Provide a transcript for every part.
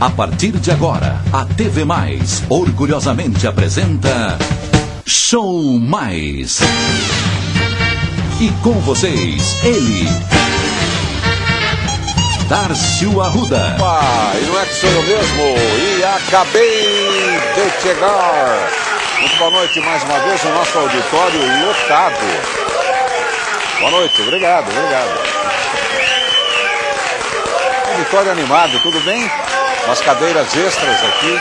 A partir de agora, a TV Mais orgulhosamente apresenta Show Mais. E com vocês, ele, Darcio Arruda. E não é que sou eu mesmo, e acabei de chegar. Muito boa noite mais uma vez, o nosso auditório lotado. Boa noite, obrigado. Auditório animado, tudo bem? Umas cadeiras extras aqui.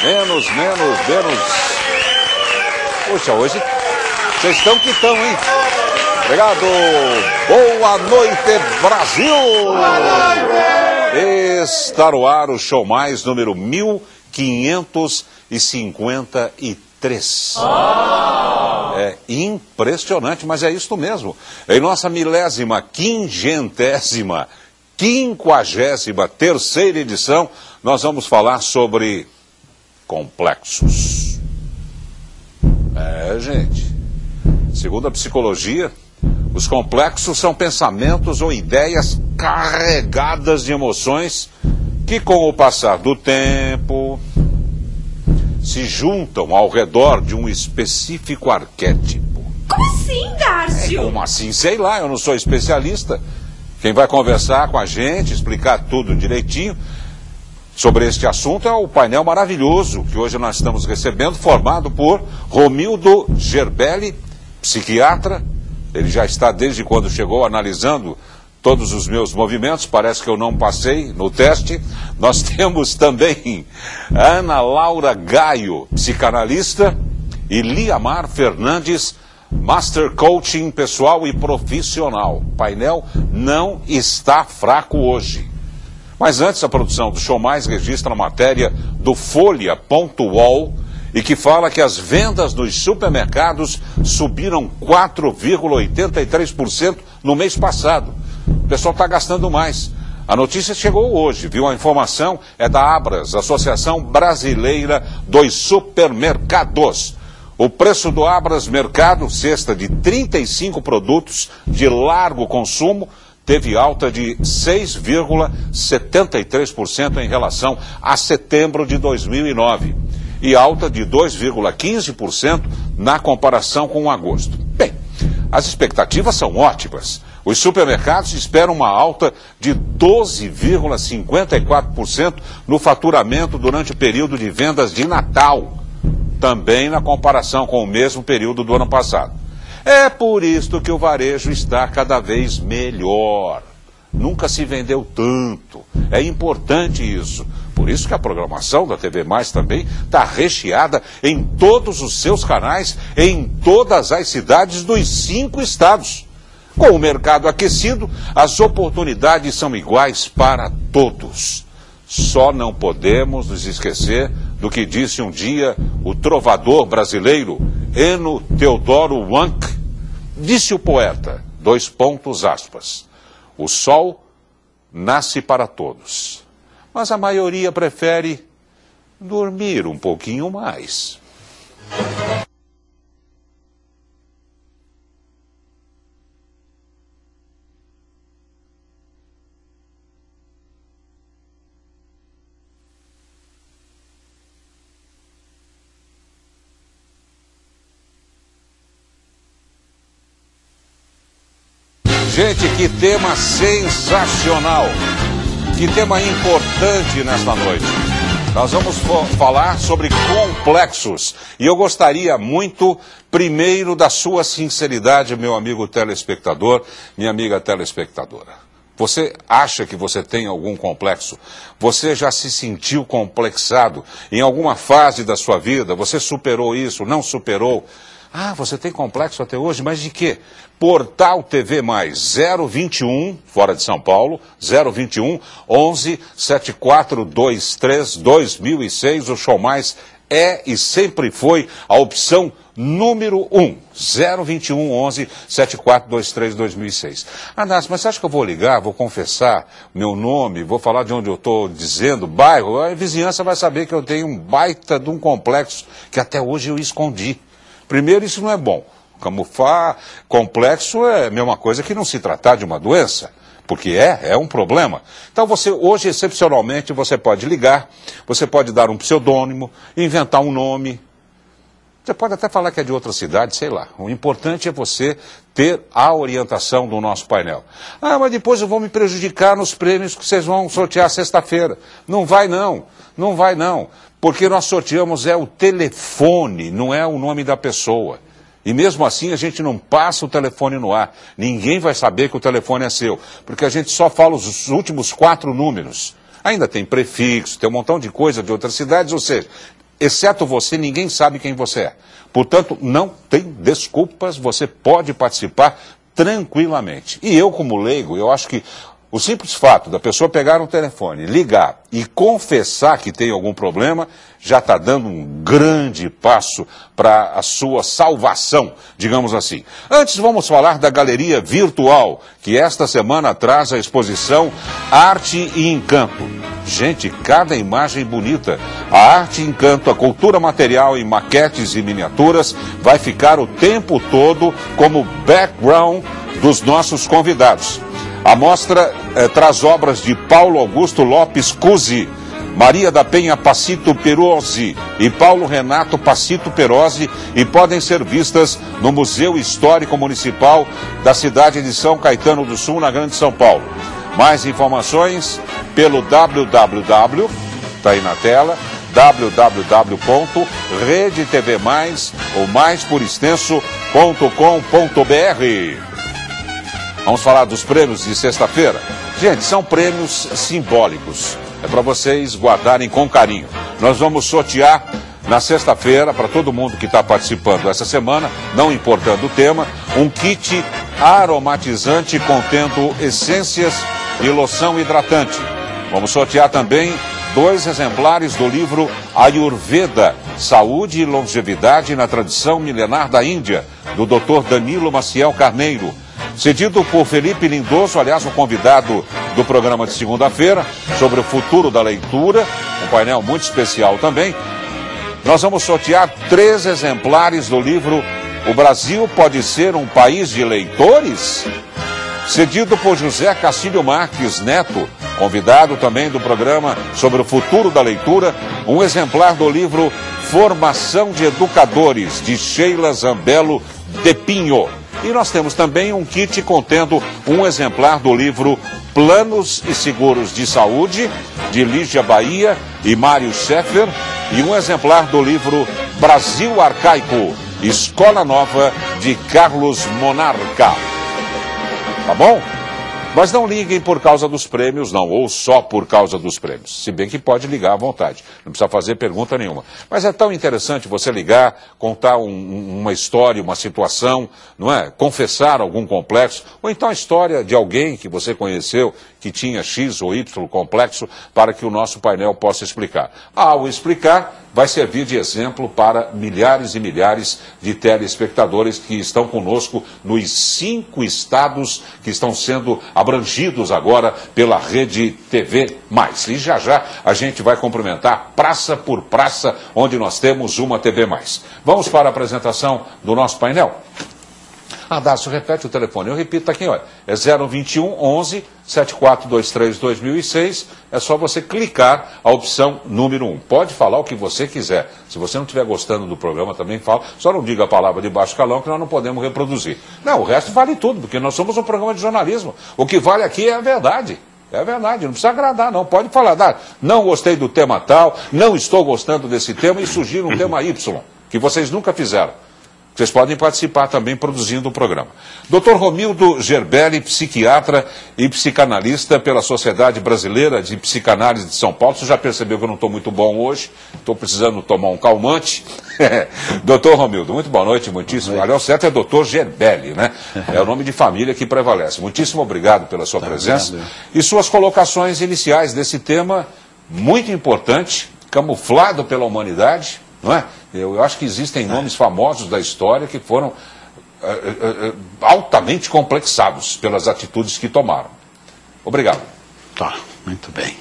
Menos. Puxa, hoje vocês estão que estão, hein? Obrigado. Boa noite, Brasil. Boa noite. Está no ar o Show Mais número 1553. É impressionante, mas é isso mesmo. Em nossa 50.553ª edição, nós vamos falar sobre complexos. Gente, segundo a psicologia, os complexos são pensamentos ou ideias carregadas de emoções que, com o passar do tempo, se juntam ao redor de um específico arquétipo. Como assim, Darcio? Como assim? Sei lá, eu não sou especialista. Quem vai conversar com a gente, explicar tudo direitinho sobre este assunto é o painel maravilhoso que hoje nós estamos recebendo, formado por Romildo Gerbelli, psiquiatra. Ele já está desde quando chegou analisando todos os meus movimentos, parece que eu não passei no teste. Nós temos também Ana Laura Gaio, psicanalista, e Liamar Fernandes, Master Coaching pessoal e profissional. O painel não está fraco hoje. Mas antes, a produção do Show Mais registra a matéria do Folha.uol e que fala que as vendas nos supermercados subiram 4,83% no mês passado. O pessoal está gastando mais. A notícia chegou hoje, viu? A informação é da Abras, Associação Brasileira dos Supermercados. O preço do Abras Mercado, cesta de 35 produtos de largo consumo, teve alta de 6,73% em relação a setembro de 2009 e alta de 2,15% na comparação com agosto. Bem, as expectativas são ótimas. Os supermercados esperam uma alta de 12,54% no faturamento durante o período de vendas de Natal, também na comparação com o mesmo período do ano passado. É por isso que o varejo está cada vez melhor. Nunca se vendeu tanto. É importante isso. Por isso que a programação da TV Mais também está recheada em todos os seus canais, em todas as cidades dos 5 estados. Com o mercado aquecido, as oportunidades são iguais para todos. Só não podemos nos esquecer do que disse um dia o trovador brasileiro Eno Teodoro Wank. Disse o poeta, : o sol nasce para todos, mas a maioria prefere dormir um pouquinho mais. Gente, que tema sensacional, que tema importante nesta noite. Nós vamos falar sobre complexos. E eu gostaria muito, primeiro, da sua sinceridade, meu amigo telespectador, minha amiga telespectadora. Você acha que você tem algum complexo? Você já se sentiu complexado em alguma fase da sua vida? Você superou isso, não superou? Você tem complexo até hoje, mas de quê? Portal TV Mais 021, fora de São Paulo, 021 11 7423 2006. O Show Mais é e sempre foi a opção número 1. 021 11 7423 2006. Darcio, mas você acha que eu vou ligar, vou confessar meu nome, vou falar de onde eu estou dizendo, bairro? A vizinhança vai saber que eu tenho um baita de um complexo que até hoje eu escondi. Primeiro, isso não é bom. Camuflar complexo é a mesma coisa que não se tratar de uma doença. porque é um problema. Então hoje, excepcionalmente, você pode ligar, você pode dar um pseudônimo, inventar um nome. Você pode até falar que é de outra cidade, sei lá. O importante é você ter a orientação do nosso painel. Ah, mas depois eu vou me prejudicar nos prêmios que vocês vão sortear sexta-feira. Não vai não, não vai não. Porque nós sorteamos o telefone, não é o nome da pessoa. E mesmo assim a gente não passa o telefone no ar. Ninguém vai saber que o telefone é seu. Porque a gente só fala os últimos 4 números. Ainda tem prefixo, tem um montão de coisa de outras cidades, ou seja... Exceto você, ninguém sabe quem você é. Portanto, não tem desculpas, você pode participar tranquilamente. E eu, como leigo, eu acho que o simples fato da pessoa pegar um telefone, ligar e confessar que tem algum problema, já está dando um grande passo para a sua salvação, digamos assim. Antes, vamos falar da Galeria Virtual, que esta semana traz a exposição Arte e Encanto. Gente, cada imagem bonita. A arte e encanto, a cultura material em maquetes e miniaturas vai ficar o tempo todo como background dos nossos convidados. A mostra traz obras de Paulo Augusto Lopes Cusi, Maria da Penha Passito Perozzi e Paulo Renato Passito Perozzi e podem ser vistas no Museu Histórico Municipal da cidade de São Caetano do Sul, na Grande São Paulo. Mais informações pelo www, está aí na tela, www.redetvmais, ou mais por extenso.com.br. Vamos falar dos prêmios de sexta-feira? Gente, são prêmios simbólicos. É para vocês guardarem com carinho. Nós vamos sortear na sexta-feira, para todo mundo que está participando essa semana, não importando o tema, um kit aromatizante contendo essências e loção hidratante. Vamos sortear também 2 exemplares do livro Ayurveda, Saúde e Longevidade na Tradição Milenar da Índia, do Dr. Danilo Maciel Carneiro. Cedido por Felipe Lindoso, aliás, o convidado do programa de segunda-feira, sobre o futuro da leitura, um painel muito especial também. Nós vamos sortear 3 exemplares do livro O Brasil Pode Ser um País de Leitores? Cedido por José Castilho Marques Neto, convidado também do programa sobre o futuro da leitura, um exemplar do livro Formação de Educadores, de Sheila Zambello de Pinho. E nós temos também um kit contendo um exemplar do livro Planos e Seguros de Saúde, de Lígia Bahia e Mário Scheffer, e um exemplar do livro Brasil Arcaico, Escola Nova, de Carlos Monarca. Tá bom? Mas não liguem por causa dos prêmios, não, ou só por causa dos prêmios. Se bem que pode ligar à vontade, não precisa fazer pergunta nenhuma. Mas é tão interessante você ligar, contar uma história, uma situação, não é? Confessar algum complexo, ou então a história de alguém que você conheceu, que tinha X ou Y complexo, para que o nosso painel possa explicar. Ao explicar, vai servir de exemplo para milhares e milhares de telespectadores que estão conosco nos 5 estados que estão sendo abrangidos agora pela Rede TV+. E já já a gente vai cumprimentar praça por praça onde nós temos uma TV+. Vamos para a apresentação do nosso painel? Dácio, repete o telefone. Eu repito aqui, olha, é 021 11 7423 2006. É só você clicar a opção número 1. Pode falar o que você quiser. Se você não estiver gostando do programa, também fala. Só não diga a palavra de baixo calão que nós não podemos reproduzir. Não, o resto vale tudo, porque nós somos um programa de jornalismo. O que vale aqui é a verdade. É verdade, não precisa agradar, não. Pode falar, não gostei do tema tal, não estou gostando desse tema e sugira um tema Y, que vocês nunca fizeram. Vocês podem participar também produzindo o programa. Dr. Romildo Gerbelli, psiquiatra e psicanalista pela Sociedade Brasileira de Psicanálise de São Paulo. Você já percebeu que eu não estou muito bom hoje, estou precisando tomar um calmante. Dr. Romildo, muito boa noite, muitíssimo. Aliás, o certo é Dr. Gerbelli, né? É o nome de família que prevalece. Muitíssimo obrigado pela sua presença e suas colocações iniciais desse tema muito importante, camuflado pela humanidade, não é? Eu acho que existem nomes famosos da história que foram altamente complexados pelas atitudes que tomaram. Obrigado. Tá, muito bem.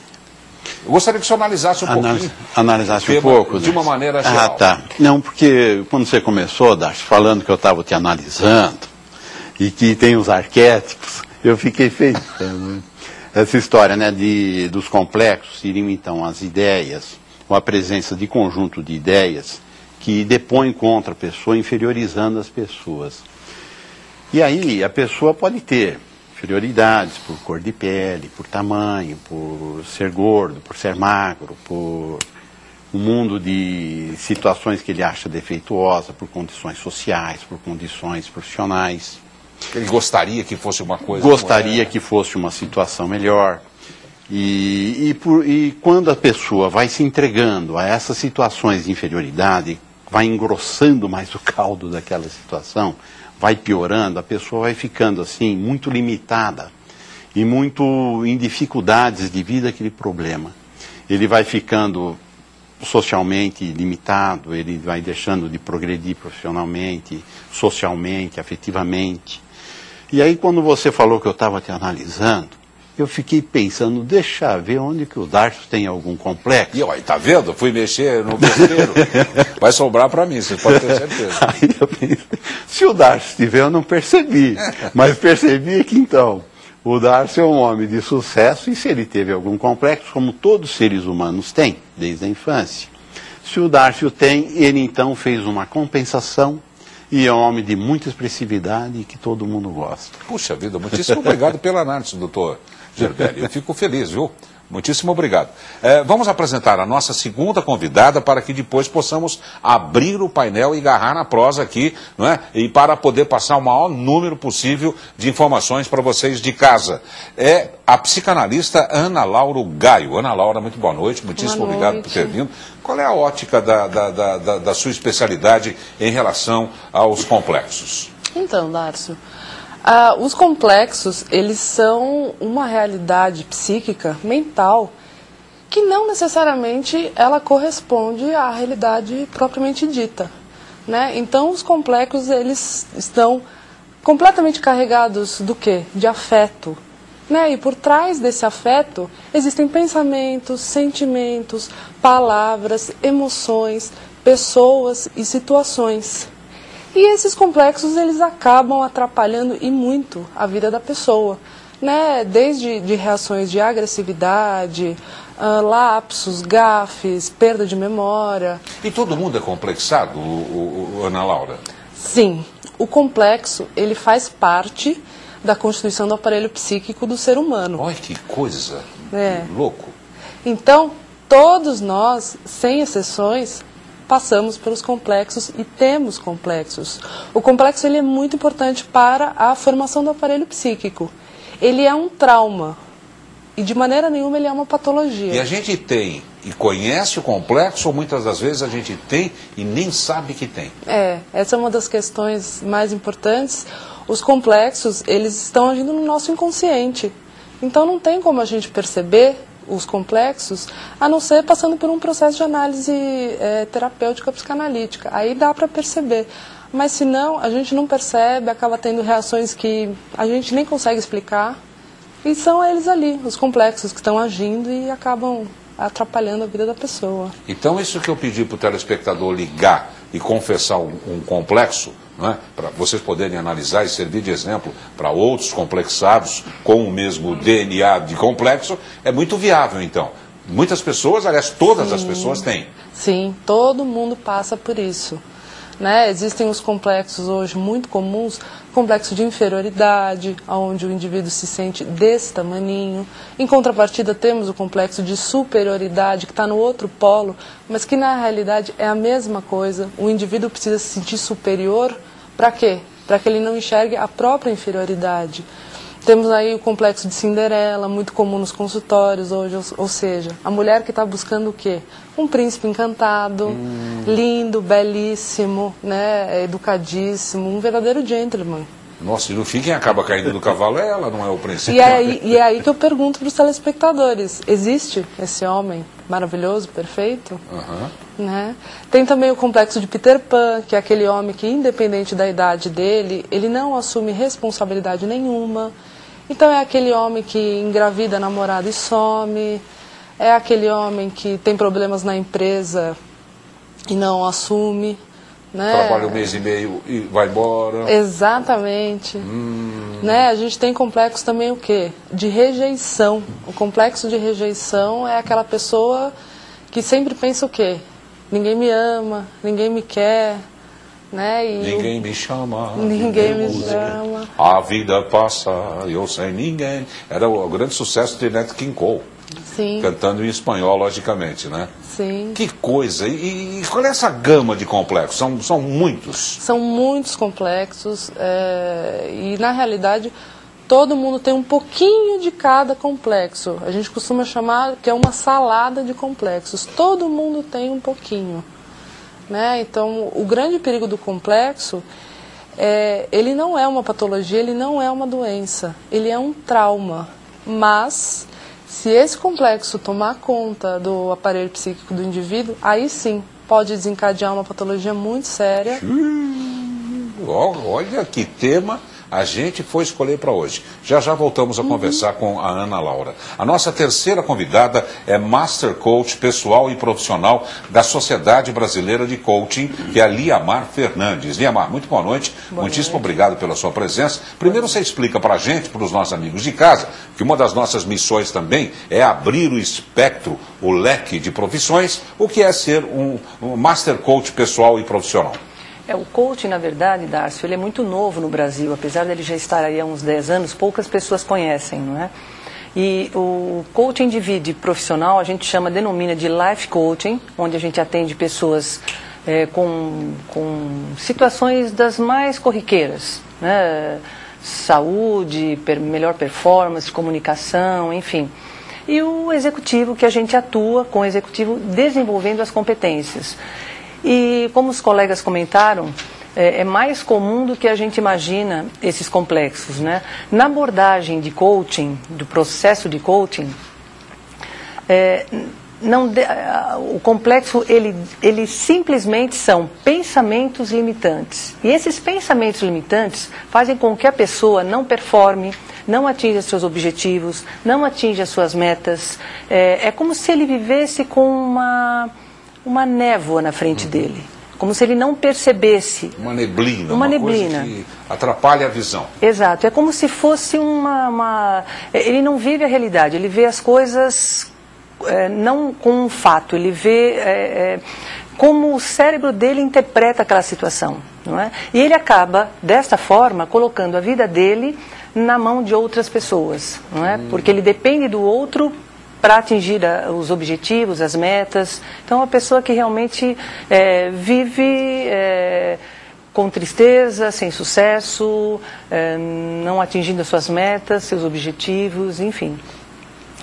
Eu gostaria que o senhor analisasse um pouquinho. Analisasse um pouco. De uma maneira geral. Ah, tá. Não, porque quando você começou, Dácio, falando que eu estava te analisando e que tem os arquétipos, Eu fiquei pensando. Essa história, né, dos complexos seriam então as ideias, ou a presença de conjunto de ideias que depõem contra a pessoa, inferiorizando as pessoas. E aí a pessoa pode ter inferioridades por cor de pele, por tamanho, por ser gordo, por ser magro, por um mundo de situações que ele acha defeituosa, por condições sociais, por condições profissionais. Ele gostaria que fosse uma coisa... Gostaria que fosse uma situação melhor. E quando a pessoa vai se entregando a essas situações de inferioridade, vai engrossando mais o caldo daquela situação, vai piorando, a pessoa vai ficando assim, muito limitada e muito em dificuldades devido àquele problema. Ele vai ficando socialmente limitado, ele vai deixando de progredir profissionalmente, socialmente, afetivamente. E aí, quando você falou que eu estava te analisando, eu fiquei pensando, deixa eu ver onde que o Darcio tem algum complexo. E aí, tá vendo? Fui mexer no besteiro. Vai sobrar para mim, vocês podem ter certeza. Aí eu pensei, se o Darcio tiver, eu não percebi. Mas percebi que, então, o Darcio é um homem de sucesso e se ele teve algum complexo, como todos os seres humanos têm, desde a infância. Se o Darcio tem, ele então fez uma compensação e é um homem de muita expressividade e que todo mundo gosta. Puxa vida, muitíssimo obrigado pela análise, doutor Gerbelli. Eu fico feliz, viu? Muitíssimo obrigado. Vamos apresentar a nossa segunda convidada para que depois possamos abrir o painel e agarrar na prosa aqui, não é? E para poder passar o maior número possível de informações para vocês de casa. É a psicanalista Ana Laura Gaio. Ana Laura, muito boa noite, muitíssimo obrigado por ter vindo. Qual é a ótica da sua especialidade em relação aos complexos? Então, Darcio, os complexos, eles são uma realidade psíquica, mental, que não necessariamente ela corresponde à realidade propriamente dita, né? Então, os complexos, eles estão completamente carregados do quê? De afeto, né? E por trás desse afeto existem pensamentos, sentimentos, palavras, emoções, pessoas e situações. E esses complexos, eles acabam atrapalhando e muito a vida da pessoa, né? Desde de reações de agressividade, lapsos, gafes, perda de memória. E todo mundo é complexado, Ana Laura? Sim, o complexo, ele faz parte da constituição do aparelho psíquico do ser humano. Olha que coisa, louco. Então, todos nós, sem exceções, passamos pelos complexos e temos complexos. O complexo, ele é muito importante para a formação do aparelho psíquico. Ele é um trauma e de maneira nenhuma ele é uma patologia. E a gente tem e conhece o complexo ou muitas das vezes a gente tem e nem sabe que tem? Essa é uma das questões mais importantes. Os complexos, eles estão agindo no nosso inconsciente. Então não tem como a gente perceber os complexos, a não ser passando por um processo de análise terapêutica psicanalítica. Aí dá para perceber. Mas se não, a gente não percebe, acaba tendo reações que a gente nem consegue explicar. E são eles ali, os complexos, que estão agindo e acabam atrapalhando a vida da pessoa. Então isso que eu pedi para o telespectador ligar e confessar um complexo, não é? Para vocês poderem analisar e servir de exemplo para outros complexados com o mesmo DNA de complexo, é muito viável então. Muitas pessoas, aliás, todas as pessoas têm. Sim, todo mundo passa por isso. Né? Existem os complexos hoje muito comuns, complexo de inferioridade, onde o indivíduo se sente desse tamaninho. Em contrapartida, temos o complexo de superioridade, que está no outro polo, mas que na realidade é a mesma coisa. O indivíduo precisa se sentir superior, para quê? Para que ele não enxergue a própria inferioridade. Temos aí o complexo de Cinderela, muito comum nos consultórios hoje, ou seja, a mulher que está buscando o quê? Um príncipe encantado, lindo, belíssimo, né, educadíssimo, um verdadeiro gentleman. Nossa, e no fim quem acaba caindo do cavalo é ela, não é o príncipe. E é aí que eu pergunto para os telespectadores, existe esse homem maravilhoso, perfeito? Né? Tem também o complexo de Peter Pan, que é aquele homem que, independente da idade dele, ele não assume responsabilidade nenhuma. Então é aquele homem que engravida a namorada e some, é aquele homem que tem problemas na empresa e não assume, né? Trabalha um mês e meio e vai embora. Exatamente. Né? A gente tem complexo também o quê? De rejeição. O complexo de rejeição é aquela pessoa que sempre pensa o quê? Ninguém me ama, ninguém me quer, né? E Ninguém me chama. Ninguém me chama. A vida passa, eu sem ninguém. Era o grande sucesso de Nat King Cole. Sim, Cantando em espanhol, logicamente, né? sim. Que coisa! E qual é essa gama de complexos? São muitos. São muitos complexos e, na realidade, todo mundo tem um pouquinho de cada complexo. A gente costuma chamar que é uma salada de complexos. Todo mundo tem um pouquinho, né? Então, o grande perigo do complexo ele não é uma patologia, ele não é uma doença, ele é um trauma. Mas, se esse complexo tomar conta do aparelho psíquico do indivíduo, aí sim pode desencadear uma patologia muito séria. Olha que tema a gente foi escolher para hoje. Já já voltamos a conversar com a Ana Laura. A nossa terceira convidada é Master Coach pessoal e profissional da Sociedade Brasileira de Coaching, que é a Liamar Fernandes. Liamar, muito boa noite. Muitíssimo obrigado pela sua presença. Primeiro você explica para a gente, para os nossos amigos de casa, que uma das nossas missões também é abrir o espectro, o leque de profissões, o que é ser um Master Coach pessoal e profissional. O coaching, na verdade, Darcio, ele é muito novo no Brasil. Apesar dele já estar aí há uns 10 anos, poucas pessoas conhecem, não é? E o coaching divide profissional, a gente denomina de life coaching, onde a gente atende pessoas com situações das mais corriqueiras, né? Saúde, melhor performance, comunicação, enfim. E o executivo, que a gente atua com o executivo desenvolvendo as competências. E como os colegas comentaram, é mais comum do que a gente imagina esses complexos, né? Na abordagem de coaching, do processo de coaching, o complexo, ele simplesmente são pensamentos limitantes. E esses pensamentos limitantes fazem com que a pessoa não performe, não atinja seus objetivos, não atinja suas metas. É como se ele vivesse com uma névoa na frente dele, como se ele não percebesse. Uma neblina. Uma neblina. Coisa que atrapalha a visão. Exato, é como se fosse ele não vive a realidade, ele vê as coisas não com um fato, ele vê como o cérebro dele interpreta aquela situação, não é? E ele acaba, desta forma, colocando a vida dele na mão de outras pessoas, não é? Porque ele depende do outro para atingir os objetivos, as metas. Então, é uma pessoa que realmente vive com tristeza, sem sucesso, não atingindo as suas metas, seus objetivos, enfim.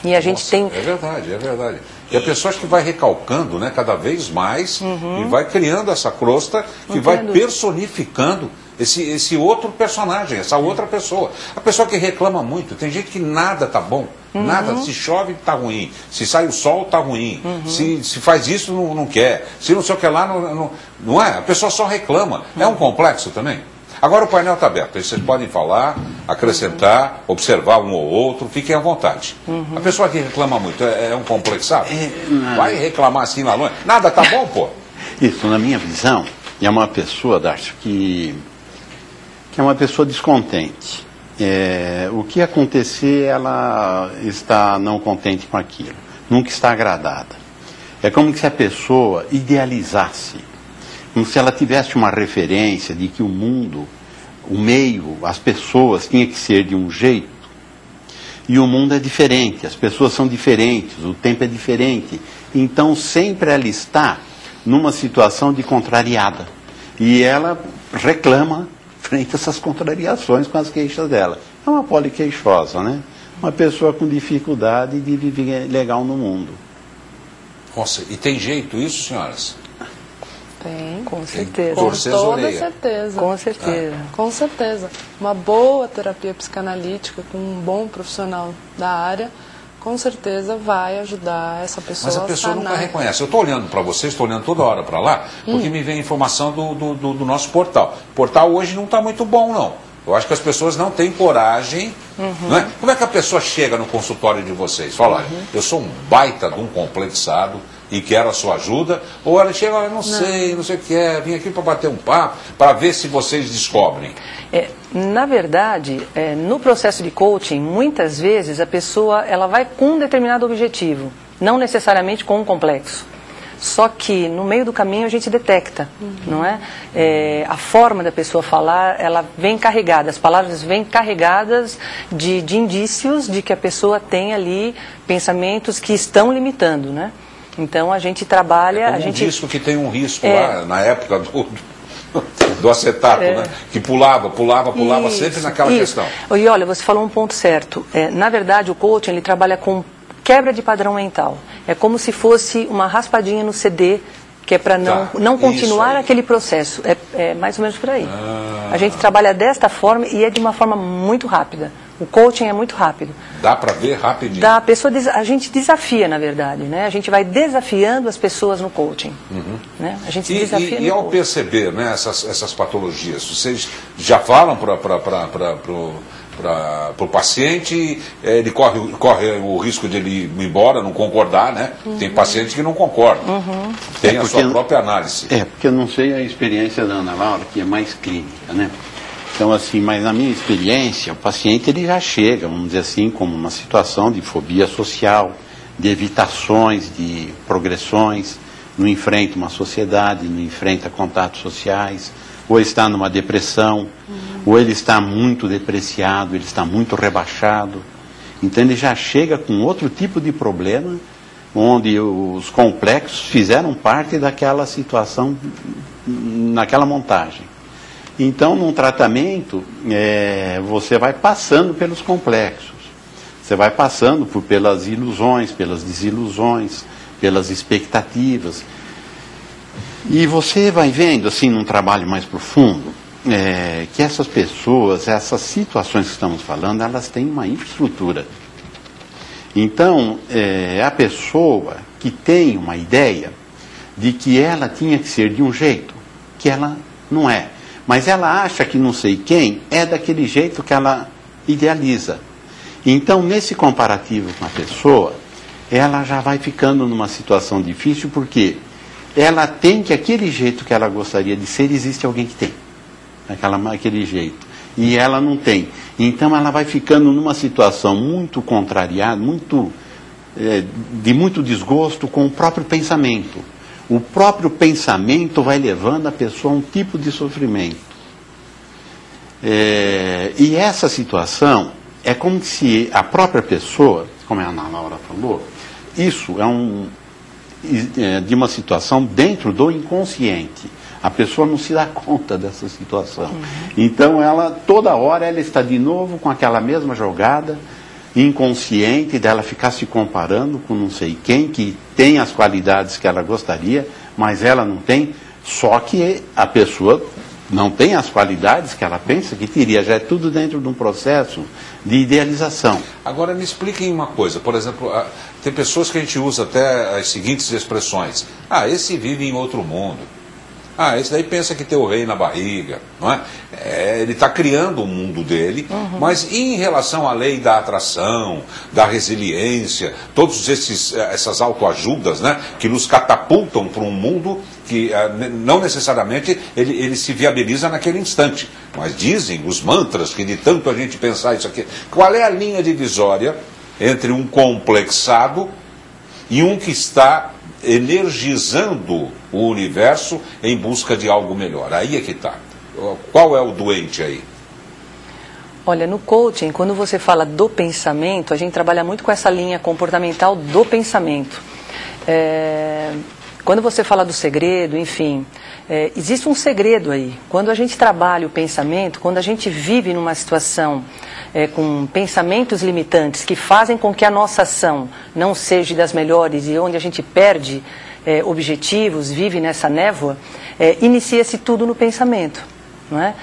E a gente tem... É verdade. E a pessoa que vai recalcando, né, cada vez mais, e vai criando essa crosta que vai personificando esse outro personagem, essa outra pessoa. A pessoa que reclama muito, tem gente que nada tá bom, nada, se chove tá ruim, se sai o sol tá ruim, se faz isso não quer, se não sei o que lá, não é, a pessoa só reclama. É um complexo também. Agora o painel está aberto, aí vocês podem falar, acrescentar, observar um ou outro, fiquem à vontade. A pessoa que reclama muito é um complexado? Vai reclamar assim lá longe? Nada tá bom, pô? Isso, na minha visão, é uma pessoa, Darcio, que é uma pessoa descontente. O que acontecer, ela está não contente com aquilo, nunca está agradada. É como se a pessoa idealizasse, como se ela tivesse uma referência de que o mundo, o meio, as pessoas tinham que ser de um jeito, e o mundo é diferente, as pessoas são diferentes, o tempo é diferente. Então sempre ela está numa situação de contrariada, e ela reclama frente a essas contrariações com as queixas dela. É uma poliqueixosa, né? Uma pessoa com dificuldade de viver legal no mundo. Nossa, e tem jeito isso, senhoras? Tem. Com certeza. Com toda certeza. Com certeza. Com certeza. Uma boa terapia psicanalítica com um bom profissional da área, com certeza vai ajudar essa pessoa a sanar. Mas a pessoa nunca reconhece. Eu estou olhando para vocês, estou olhando toda hora para lá, porque me vem informação do nosso portal. O portal hoje não está muito bom, não. Eu acho que as pessoas não têm coragem. Não é? Como é que a pessoa chega no consultório de vocês? Fala, olha, eu sou um baita de um complexado, e quer a sua ajuda, ou ela chega, olha, não sei o que é, vim aqui para bater um papo, para ver se vocês descobrem. Na verdade, no processo de coaching, muitas vezes a pessoa ela vai com um determinado objetivo, não necessariamente com um complexo. Só que no meio do caminho a gente detecta, não é? A forma da pessoa falar, ela vem carregada, as palavras vêm carregadas de indícios de que a pessoa tem ali pensamentos que estão limitando, né? Então a gente trabalha... Um disco que tem um risco lá, na época do acetato, né? Que pulava isso, sempre naquela questão. E olha, você falou um ponto certo. Na verdade, o coaching ele trabalha com quebra de padrão mental. É como se fosse uma raspadinha no CD, que é para não continuar aquele processo. É mais ou menos por aí. A gente trabalha desta forma e é de uma forma muito rápida. O coaching é muito rápido. Dá para ver rapidinho? Dá, a gente desafia, na verdade, né? A gente vai desafiando as pessoas no coaching. Né? A gente desafia e ao perceber, né, essas patologias, vocês já falam para o paciente, ele corre o risco de ele ir embora, não concordar, né? Tem paciente que não concorda. Tem a sua própria análise. Porque eu não sei a experiência da Ana Laura, que é mais clínica, né? Então, assim, mas na minha experiência, o paciente ele já chega, vamos dizer assim, como uma situação de fobia social, de evitações, de progressões, não enfrenta uma sociedade, não enfrenta contatos sociais, ou está numa depressão, ou ele está muito depreciado, ele está muito rebaixado. Então ele já chega com outro tipo de problema, onde os complexos fizeram parte daquela situação, naquela montagem. Então, num tratamento, você vai passando pelos complexos, você vai passando pelas ilusões, pelas desilusões, pelas expectativas. E você vai vendo, assim, num trabalho mais profundo, que essas pessoas, essas situações que estamos falando, elas têm uma infraestrutura. Então, a pessoa que tem uma ideia de que ela tinha que ser de um jeito, que ela não é. Mas ela acha que não sei quem é daquele jeito que ela idealiza. Então, nesse comparativo com a pessoa, ela já vai ficando numa situação difícil, porque ela tem que aquele jeito que ela gostaria de ser, existe alguém que tem. Aquele jeito. E ela não tem. Então, ela vai ficando numa situação muito contrariada, de muito desgosto com o próprio pensamento. O próprio pensamento vai levando a pessoa a um tipo de sofrimento. E essa situação é como se a própria pessoa, como a Ana Laura falou, isso é de uma situação dentro do inconsciente. A pessoa não se dá conta dessa situação. Então, toda hora ela está de novo com aquela mesma jogada, inconsciente, dela ficar se comparando com não sei quem, que tem as qualidades que ela gostaria, mas ela não tem, só que a pessoa não tem as qualidades que ela pensa que teria, já é tudo dentro de um processo de idealização. Agora me expliquem uma coisa, por exemplo, tem pessoas que a gente usa até as seguintes expressões: esse vive em outro mundo. Esse daí pensa que tem o rei na barriga, não é? Ele está criando o mundo dele, mas em relação à lei da atração, da resiliência, todas essas autoajudas, né, que nos catapultam para um mundo que não necessariamente ele se viabiliza naquele instante, mas dizem os mantras que de tanto a gente pensar isso aqui, qual é a linha divisória entre um complexado e um que está energizando o universo em busca de algo melhor? Aí é que está. Qual é o doente aí? Olha, no coaching, quando você fala do pensamento, a gente trabalha muito com essa linha comportamental do pensamento. Quando você fala do segredo, enfim, existe um segredo aí. Quando a gente trabalha o pensamento, quando a gente vive numa situação com pensamentos limitantes que fazem com que a nossa ação não seja das melhores e onde a gente perde objetivos, vive nessa névoa, inicia-se tudo no pensamento, não é?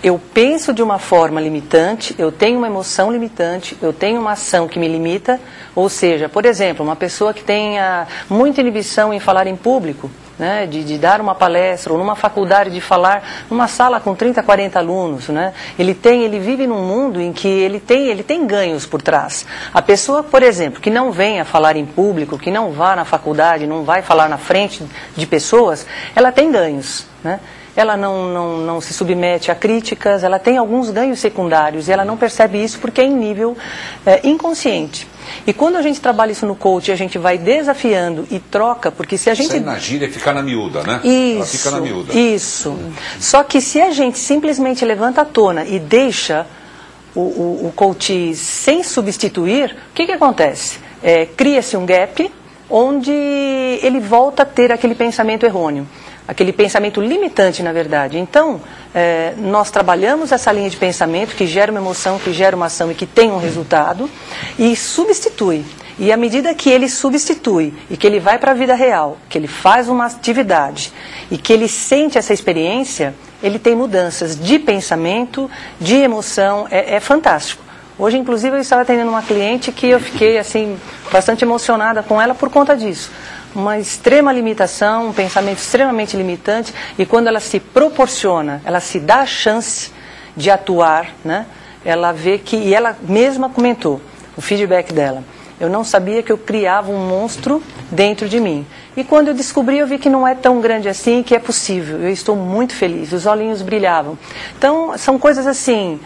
Eu penso de uma forma limitante, eu tenho uma emoção limitante, eu tenho uma ação que me limita, ou seja, por exemplo, uma pessoa que tenha muita inibição em falar em público, né, de dar uma palestra, ou numa faculdade de falar, numa sala com 30, 40 alunos, né, ele vive num mundo em que ele tem ganhos por trás. A pessoa, por exemplo, que não venha falar em público, que não vá na faculdade, não vai falar na frente de pessoas, ela tem ganhos, né? Ela não se submete a críticas, ela tem alguns ganhos secundários e ela não percebe isso porque é em nível inconsciente. E quando a gente trabalha isso no coach, a gente vai desafiando e troca, porque se a gente... Isso aí na gíria é ficar na miúda, né? Isso, ela fica na miúda. Isso. Só que se a gente simplesmente levanta à tona e deixa o coach sem substituir, o que acontece? Cria-se um gap onde ele volta a ter aquele pensamento errôneo. Aquele pensamento limitante, na verdade. Então, nós trabalhamos essa linha de pensamento que gera uma emoção, que gera uma ação e que tem um resultado, e substitui. E à medida que ele substitui e que ele vai para a vida real, que ele faz uma atividade e que ele sente essa experiência, ele tem mudanças de pensamento, de emoção, é fantástico. Hoje, inclusive, eu estava atendendo uma cliente que eu fiquei assim, bastante emocionada com ela por conta disso. Uma extrema limitação, um pensamento extremamente limitante, e quando ela se proporciona, ela se dá a chance de atuar, né? Ela vê que, e ela mesma comentou, o feedback dela, eu não sabia que eu criava um monstro dentro de mim. E quando eu descobri, eu vi que não é tão grande assim, que é possível. Eu estou muito feliz, os olhinhos brilhavam. Então, são coisas assim,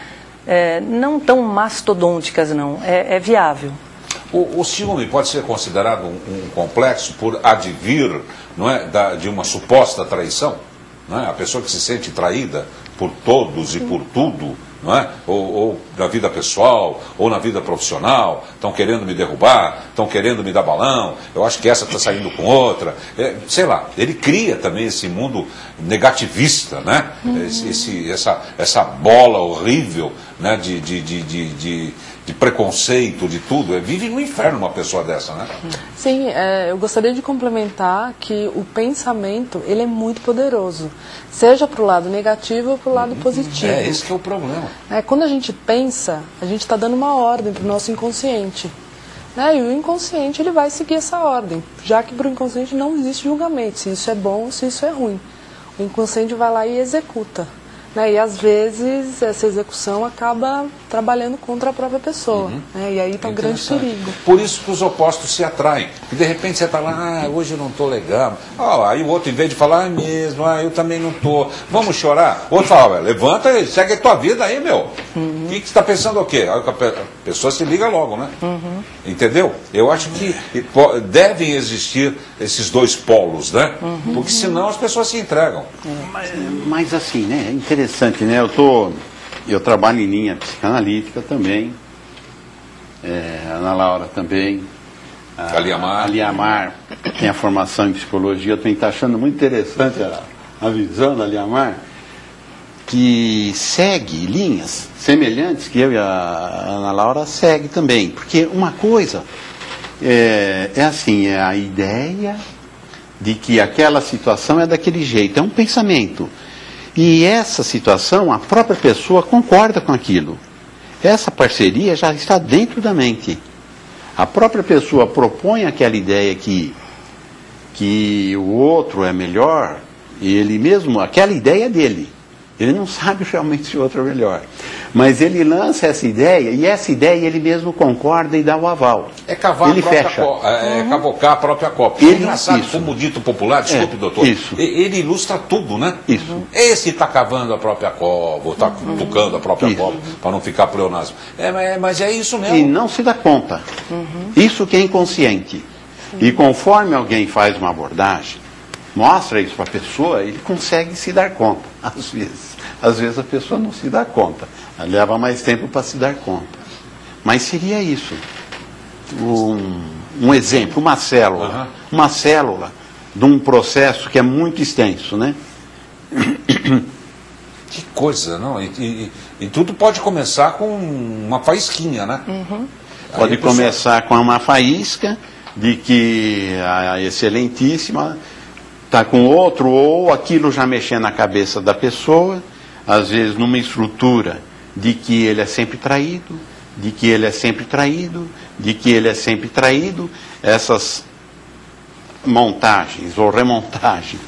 não tão mastodônticas, não, é viável. O ciúme pode ser considerado um complexo por advir, não é, de uma suposta traição? Não é? A pessoa que se sente traída por todos e por tudo, não é? Ou na vida pessoal, ou na vida profissional, estão querendo me derrubar, estão querendo me dar balão, eu acho que essa está saindo com outra. Sei lá, ele cria também esse mundo negativista, né? Essa bola horrível, né? de preconceito, de tudo. Vive no inferno uma pessoa dessa, né? Sim, eu gostaria de complementar que o pensamento, ele é muito poderoso, seja para o lado negativo ou para o lado positivo. Esse que é o problema. Quando a gente pensa, a gente está dando uma ordem para o nosso inconsciente. E o inconsciente, ele vai seguir essa ordem, já que para o inconsciente não existe julgamento, se isso é bom ou se isso é ruim. O inconsciente vai lá e executa. E às vezes essa execução acaba trabalhando contra a própria pessoa. E aí está um grande perigo. Por isso que os opostos se atraem. E de repente você está lá, hoje eu não estou legal. Aí o outro, em vez de falar, mesmo, eu também não estou. Vamos chorar? O outro fala, levanta e segue a tua vida aí, meu. O que você está pensando o quê? A pessoa se liga logo, né? Entendeu? Eu acho que devem existir esses dois polos, né? Porque senão as pessoas se entregam. Mas assim, né? É interessante, né? Eu trabalho em linha psicanalítica também. Ana Laura também. A Liamar tem a formação em psicologia. Eu também estou achando muito interessante a visão da Liamar, que segue linhas semelhantes que eu e a Ana Laura segue também. Porque uma coisa é assim, é a ideia de que aquela situação é daquele jeito, é um pensamento. E essa situação, a própria pessoa concorda com aquilo. Essa parceria já está dentro da mente. A própria pessoa propõe aquela ideia que o outro é melhor, e ele mesmo, aquela ideia é dele. Ele não sabe realmente se o outro é melhor. Mas ele lança essa ideia, e essa ideia ele mesmo concorda e dá o aval. Cavar ele fecha. Cavocar a própria copa. É engraçado, como dito popular, desculpe, doutor, ele ilustra tudo, né? Isso. Esse está cavando a própria cova, está cutucando a própria cova, para não ficar pleonasmo. Mas é isso mesmo. E não se dá conta. Isso que é inconsciente. E conforme alguém faz uma abordagem, mostra isso para a pessoa, ele consegue se dar conta, às vezes. Às vezes a pessoa não se dá conta, leva mais tempo para se dar conta. Mas seria isso. Um exemplo, uma célula de um processo que é muito extenso, né? Que coisa, não? E tudo pode começar com uma faísquinha, né? Pode começar com uma faísca de que a excelentíssima está com outro, ou aquilo já mexendo na cabeça da pessoa, às vezes numa estrutura de que ele é sempre traído, de que ele é sempre traído, de que ele é sempre traído. montagens ou remontagens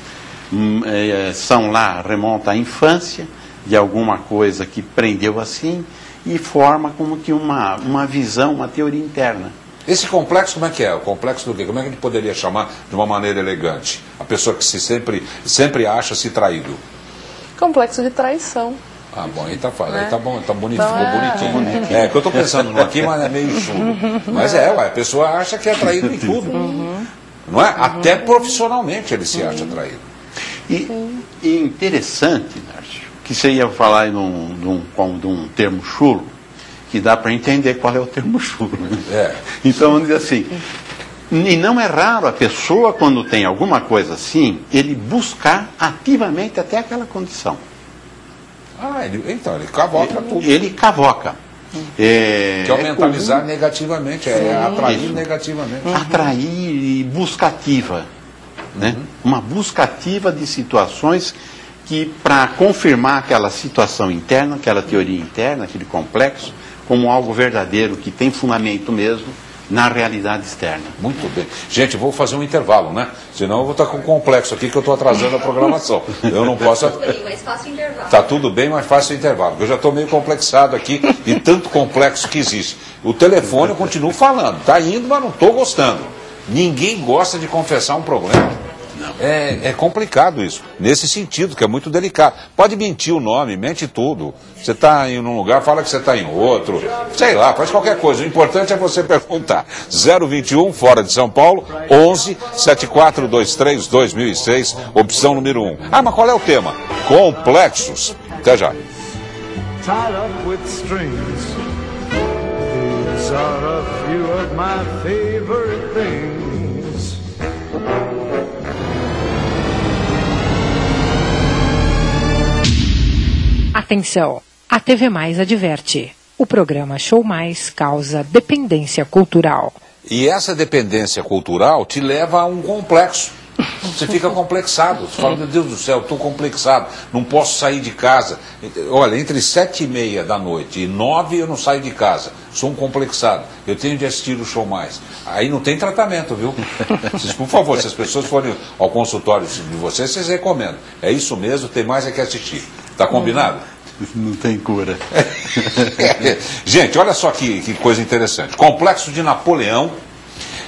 são lá, remonta à infância de alguma coisa que prendeu assim e forma como que uma visão, uma teoria interna. Esse complexo, como é que é? O complexo do quê? Como é que a gente poderia chamar de uma maneira elegante? A pessoa que sempre acha-se traído. Complexo de traição. Ah, bom, aí tá fácil, aí tá bom, tá bonito, Então, ficou bonitinho. É, que eu tô pensando no aqui, mas é meio chulo. Mas a pessoa acha que é traído em tudo. Não é? Até profissionalmente ele se acha traído. E interessante, Nárcio, que você ia falar de um termo chulo, que dá para entender qual é o termo chulo. Né? Então, vamos dizer assim, e não é raro a pessoa, quando tem alguma coisa assim, ele buscar ativamente até aquela condição. Então, ele cavoca tudo. Ele cavoca. Que é o mentalizar negativamente, atrair negativamente. Atrair e buscativa. Né? Uma buscativa de situações que, para confirmar aquela situação interna, aquela teoria interna, aquele complexo, como algo verdadeiro, que tem fundamento mesmo na realidade externa. Muito bem. Gente, vou fazer um intervalo, né? Senão eu vou estar com complexo aqui que eu estou atrasando a programação. Eu não posso... Tá tudo bem, mas faça o intervalo. Tá tudo bem, mas faça o intervalo. Eu já estou meio complexado aqui de tanto complexo que existe. O telefone eu continuo falando. Tá indo, mas não estou gostando. Ninguém gosta de confessar um problema. É complicado isso, nesse sentido, que é muito delicado. Pode mentir o nome, mente tudo. Você está em um lugar, fala que você está em outro. Sei lá, faz qualquer coisa. O importante é você perguntar. 021, fora de São Paulo, 11 7423 2006, opção número 1. Ah, mas qual é o tema? Complexos. Até já. Tied up with strings. These are a few of my favorite things. Atenção, a TV Mais adverte. O programa Show Mais causa dependência cultural. E essa dependência cultural te leva a um complexo. Você fica complexado. Você fala, meu Deus do céu, estou complexado. Não posso sair de casa. Olha, entre 7h30 da noite e 9 eu não saio de casa. Sou um complexado. Eu tenho de assistir o Show Mais. Aí não tem tratamento, viu? Vocês, por favor, se as pessoas forem ao consultório de vocês, vocês recomendam. É isso mesmo, tem mais é que assistir. Tá combinado? Não tem cura. Gente, olha só que coisa interessante. Complexo de Napoleão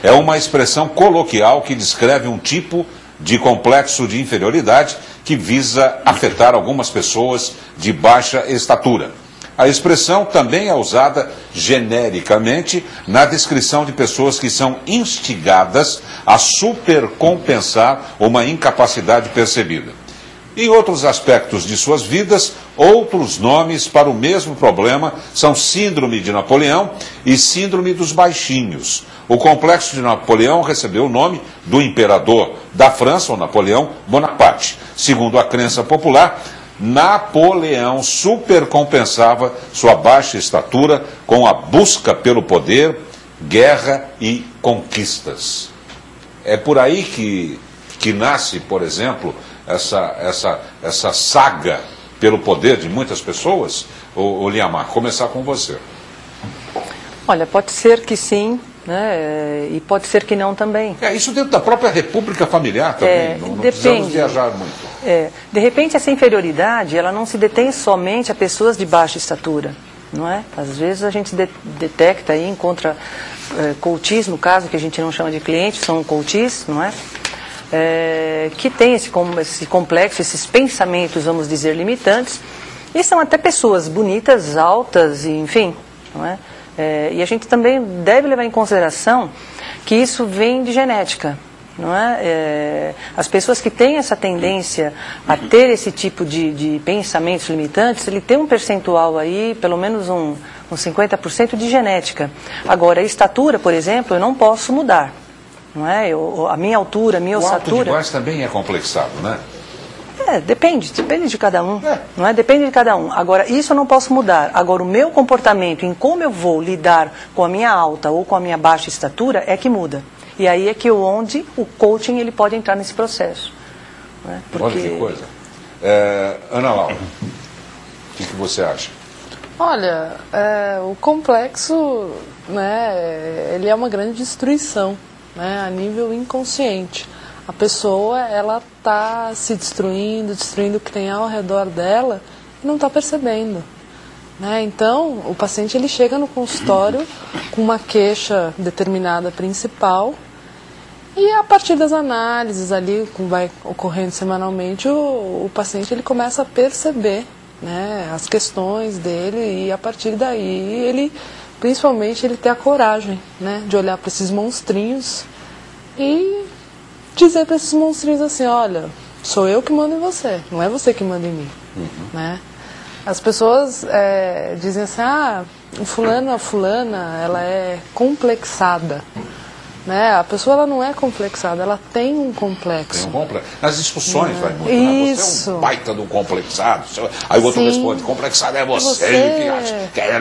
é uma expressão coloquial que descreve um tipo de complexo de inferioridade que visa afetar algumas pessoas de baixa estatura. A expressão também é usada genericamente na descrição de pessoas que são instigadas a supercompensar uma incapacidade percebida. Em outros aspectos de suas vidas, outros nomes para o mesmo problema são síndrome de Napoleão e síndrome dos baixinhos. O complexo de Napoleão recebeu o nome do imperador da França, o Napoleão Bonaparte. Segundo a crença popular, Napoleão supercompensava sua baixa estatura com a busca pelo poder, guerra e conquistas. É por aí que nasce, por exemplo, essa saga pelo poder de muitas pessoas? Ô Liamar, começar com você. Olha, pode ser que sim, né? E pode ser que não também. Isso dentro da própria república familiar também, não precisamos viajar muito. De repente essa inferioridade, ela não se detém somente a pessoas de baixa estatura, não é? Às vezes a gente detecta aí, encontra coaches, no caso, que a gente não chama de clientes, são coaches, não é? Que tem esse complexo, esses pensamentos, vamos dizer, limitantes, e são até pessoas bonitas, altas, enfim, não é? E a gente também deve levar em consideração que isso vem de genética, não é? As pessoas que têm essa tendência a ter esse tipo de pensamentos limitantes, ele tem um percentual aí, pelo menos uns 50% de genética. Agora, a estatura, por exemplo, eu não posso mudar. Não é? A minha altura, a minha ossatura... O alto de voz também é complexado, né? Depende de cada um. Não é? Depende de cada um. Agora, isso eu não posso mudar. Agora, o meu comportamento em como eu vou lidar com a minha alta ou com a minha baixa estatura é que muda. E aí é que onde o coaching ele pode entrar nesse processo. Não é? Porque... Olha que coisa. Ana Laura, o que você acha? Olha, o complexo, né, ele é uma grande destruição, né, a nível inconsciente. A pessoa, ela está se destruindo o que tem ao redor dela e não está percebendo. Né? Então, o paciente ele chega no consultório com uma queixa determinada principal e a partir das análises ali, como vai ocorrendo semanalmente, o paciente ele começa a perceber, né, as questões dele e a partir daí ele, principalmente, ele ter a coragem, né, de olhar para esses monstrinhos e dizer para esses monstrinhos assim, olha, sou eu que mando em você, não é você que manda em mim. Né? As pessoas dizem assim, o fulano, a fulana, ela é complexada. Né? A pessoa ela não é complexada, ela tem um complexo. Tem um complexo. Nas discussões vai muito, Isso. Você é um baita de um complexado. Aí o outro responde, complexado é você. Que acha que é...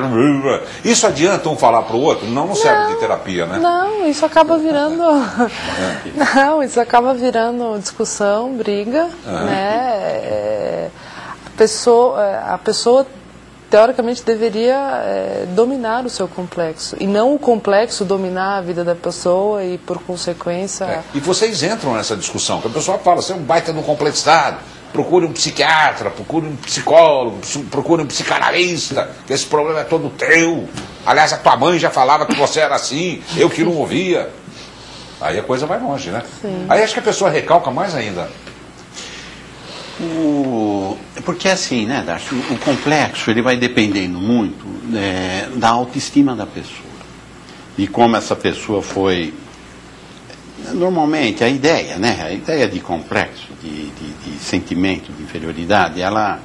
Isso adianta um falar para o outro? Não serve de terapia, né? Não, isso acaba virando... Não, isso acaba virando discussão, briga, né? A pessoa teoricamente deveria dominar o seu complexo e não o complexo dominar a vida da pessoa e por consequência... E vocês entram nessa discussão, que a pessoa fala, você é um baita de um complexado, procure um psiquiatra, procure um psicólogo, procure um psicanalista, que esse problema é todo teu. Aliás, a tua mãe já falava que você era assim, eu que não ouvia. Aí a coisa vai longe, né? Sim. Aí acho que a pessoa recalca mais ainda. Porque assim, né, Darcy, o complexo ele vai dependendo muito da autoestima da pessoa. E como essa pessoa foi... Normalmente a ideia de complexo, de sentimento de inferioridade, ela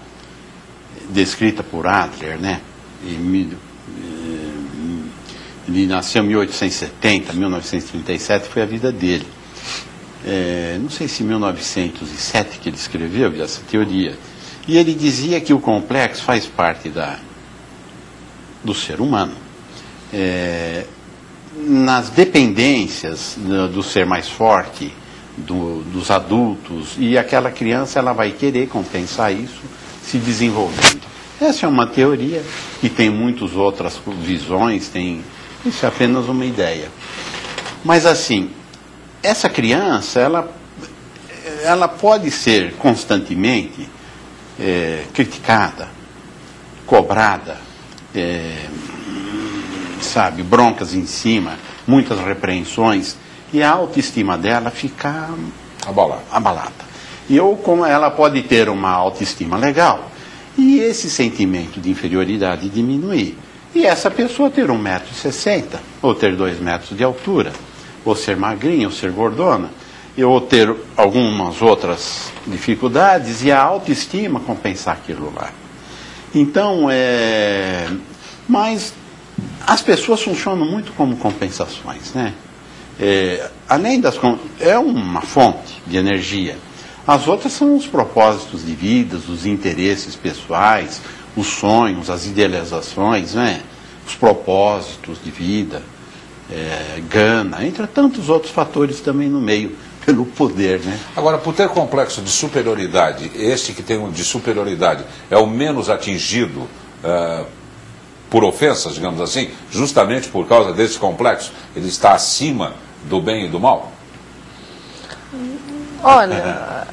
descrita por Adler, né? Ele nasceu em 1870, 1937 foi a vida dele. Não sei se em 1907 que ele escreveu essa teoria, e ele dizia que o complexo faz parte do ser humano. Nas dependências do ser mais forte, dos adultos, e aquela criança ela vai querer compensar isso se desenvolvendo. Essa é uma teoria que tem muitas outras visões, isso é apenas uma ideia. Mas assim, essa criança, ela pode ser constantemente criticada, cobrada, broncas em cima, muitas repreensões, e a autoestima dela fica abalada. Ou como ela pode ter uma autoestima legal, e esse sentimento de inferioridade diminuir. E essa pessoa ter 1,60 m, ou ter 2 metros de altura, ou ser magrinha, ou ser gordona, ou ter algumas outras dificuldades, e a autoestima compensar aquilo lá. Então, mas as pessoas funcionam muito como compensações, né? Além é uma fonte de energia. As outras são os propósitos de vida, os interesses pessoais, os sonhos, as idealizações, né? Os propósitos de vida, gana, entre tantos outros fatores também no meio, pelo poder, né? Agora, por ter complexo de superioridade, este que tem um de superioridade é o menos atingido por ofensas, digamos assim, justamente por causa desse complexo, ele está acima do bem e do mal? Olha,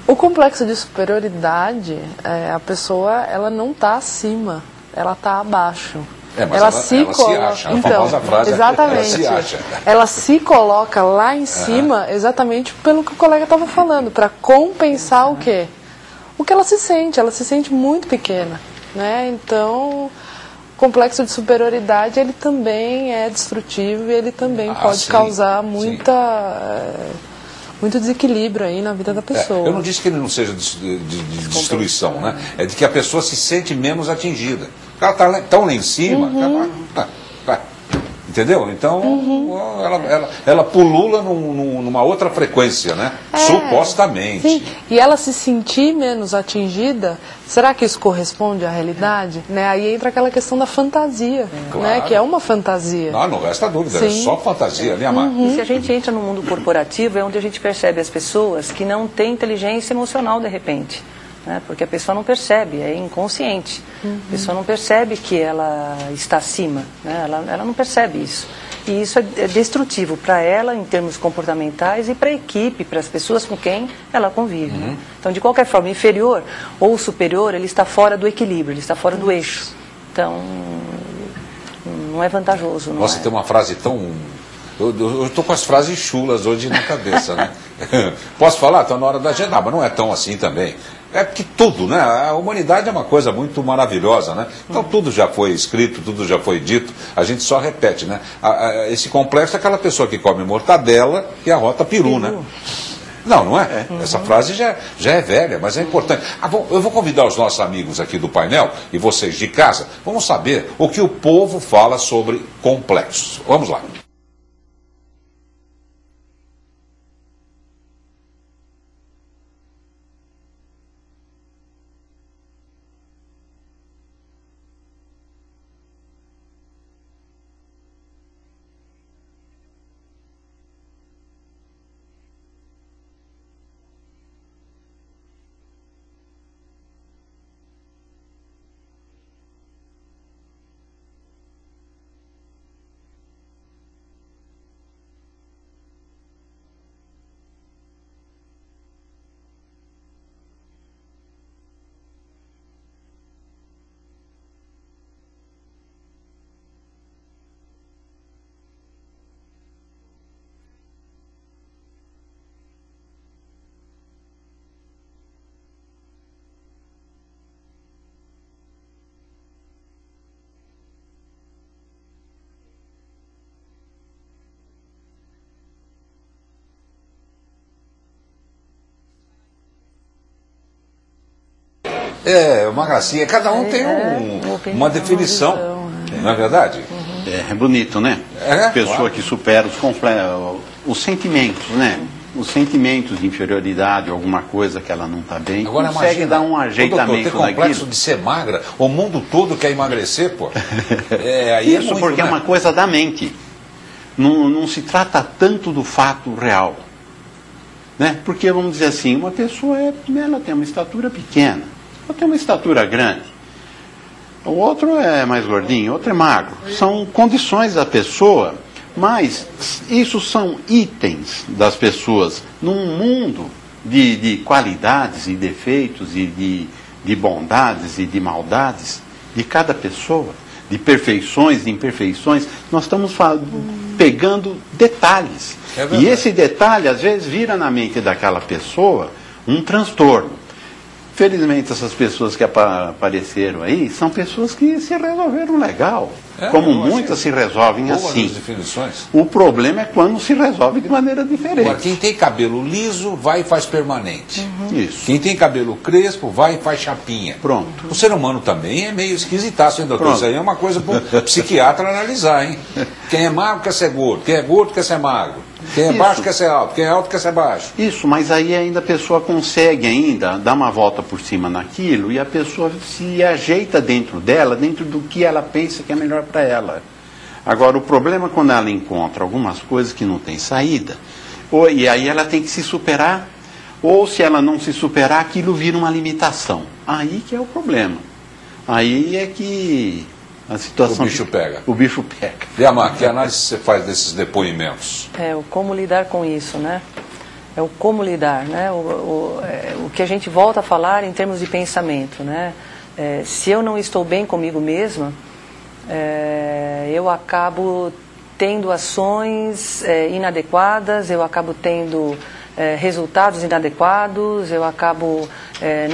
o complexo de superioridade, a pessoa ela não está acima, ela está abaixo. Mas ela se acha, a famosa frase, exatamente, ela se acha. Ela se coloca lá em cima exatamente pelo que o colega estava falando, para compensar o quê? O que ela se sente muito pequena, né? Então, o complexo de superioridade, ele também é destrutivo e ele também pode causar muito desequilíbrio aí na vida da pessoa. Eu não disse que ele não seja de destruição, né? É de que a pessoa se sente menos atingida. Ela está tão lá em cima, entendeu? Então, ela pulula numa outra frequência, né? Supostamente. Sim. E ela se sentir menos atingida, será que isso corresponde à realidade? Né? Aí entra aquela questão da fantasia, né? Que é uma fantasia. Não resta dúvida, é só fantasia, né, Amar? E se a gente entra no mundo corporativo, é onde a gente percebe as pessoas que não têm inteligência emocional de repente. Né? Porque a pessoa não percebe, é inconsciente. A pessoa não percebe que ela está acima, né? Ela não percebe isso. que isso é destrutivo para ela em termos comportamentais e para a equipe, para as pessoas com quem ela convive. Né? Então, de qualquer forma, inferior ou superior, ele está fora do equilíbrio, ele está fora do eixo. Então, não é vantajoso. Não Nossa, tem uma frase tão... Eu estou com as frases chulas hoje na cabeça, né? Posso falar? Está na hora da agenda, mas não é tão assim também. É porque tudo, né? A humanidade é uma coisa muito maravilhosa, né? Então tudo já foi escrito, tudo já foi dito, a gente só repete, né? Esse complexo é aquela pessoa que come mortadela e arrota peru, né? Não é? Essa frase já é velha, mas é importante. Eu vou convidar os nossos amigos aqui do painel e vocês de casa, vamos saber o que o povo fala sobre complexos. Vamos lá. É uma gracinha, cada um tem uma definição, não é verdade? É bonito, né? Pessoa claro. Que supera os sentimentos, né? Os sentimentos de inferioridade, alguma coisa que ela não está bem, agora consegue imagina, dar um ajeitamento ter complexo de ser magra, o mundo todo quer emagrecer, pô. Aí isso muito, porque é uma coisa da mente. Não se trata tanto do fato real. Né? Porque, vamos dizer assim, uma pessoa ela tem uma estatura pequena, ela tem uma estatura grande. O outro é mais gordinho, o outro é magro. São condições da pessoa, mas isso são itens das pessoas num mundo de qualidades e defeitos e de bondades e de maldades de cada pessoa, de perfeições, de imperfeições. Nós estamos pegando detalhes. E esse detalhe, às vezes, vira na mente daquela pessoa um transtorno. Felizmente, essas pessoas que apareceram aí são pessoas que se resolveram legal. Como muitas se resolvem assim. O problema é quando se resolve de maneira diferente. Agora, quem tem cabelo liso, vai e faz permanente. Isso. Quem tem cabelo crespo, vai e faz chapinha. Pronto. O ser humano também é meio esquisitaço, hein, doutor? Pronto. Isso aí é uma coisa para o psiquiatra analisar, hein? Quem é magro quer ser gordo, quem é gordo quer ser magro. Quem é baixo quer ser alto, quem é alto quer ser baixo. Isso, mas aí ainda a pessoa consegue ainda dar uma volta por cima naquilo e a pessoa se ajeita dentro dela, dentro do que ela pensa que é melhor para ela. Agora, o problema é quando ela encontra algumas coisas que não tem saída, e aí ela tem que se superar, ou se ela não se superar, aquilo vira uma limitação. Aí que é o problema. Aí é que a situação... O bicho pega. O bicho pega. Liamar, que análise você faz desses depoimentos? O como lidar com isso, né? É o como lidar, né? O que a gente volta a falar em termos de pensamento, né? Se eu não estou bem comigo mesma, eu acabo tendo ações inadequadas, eu acabo tendo resultados inadequados, eu acabo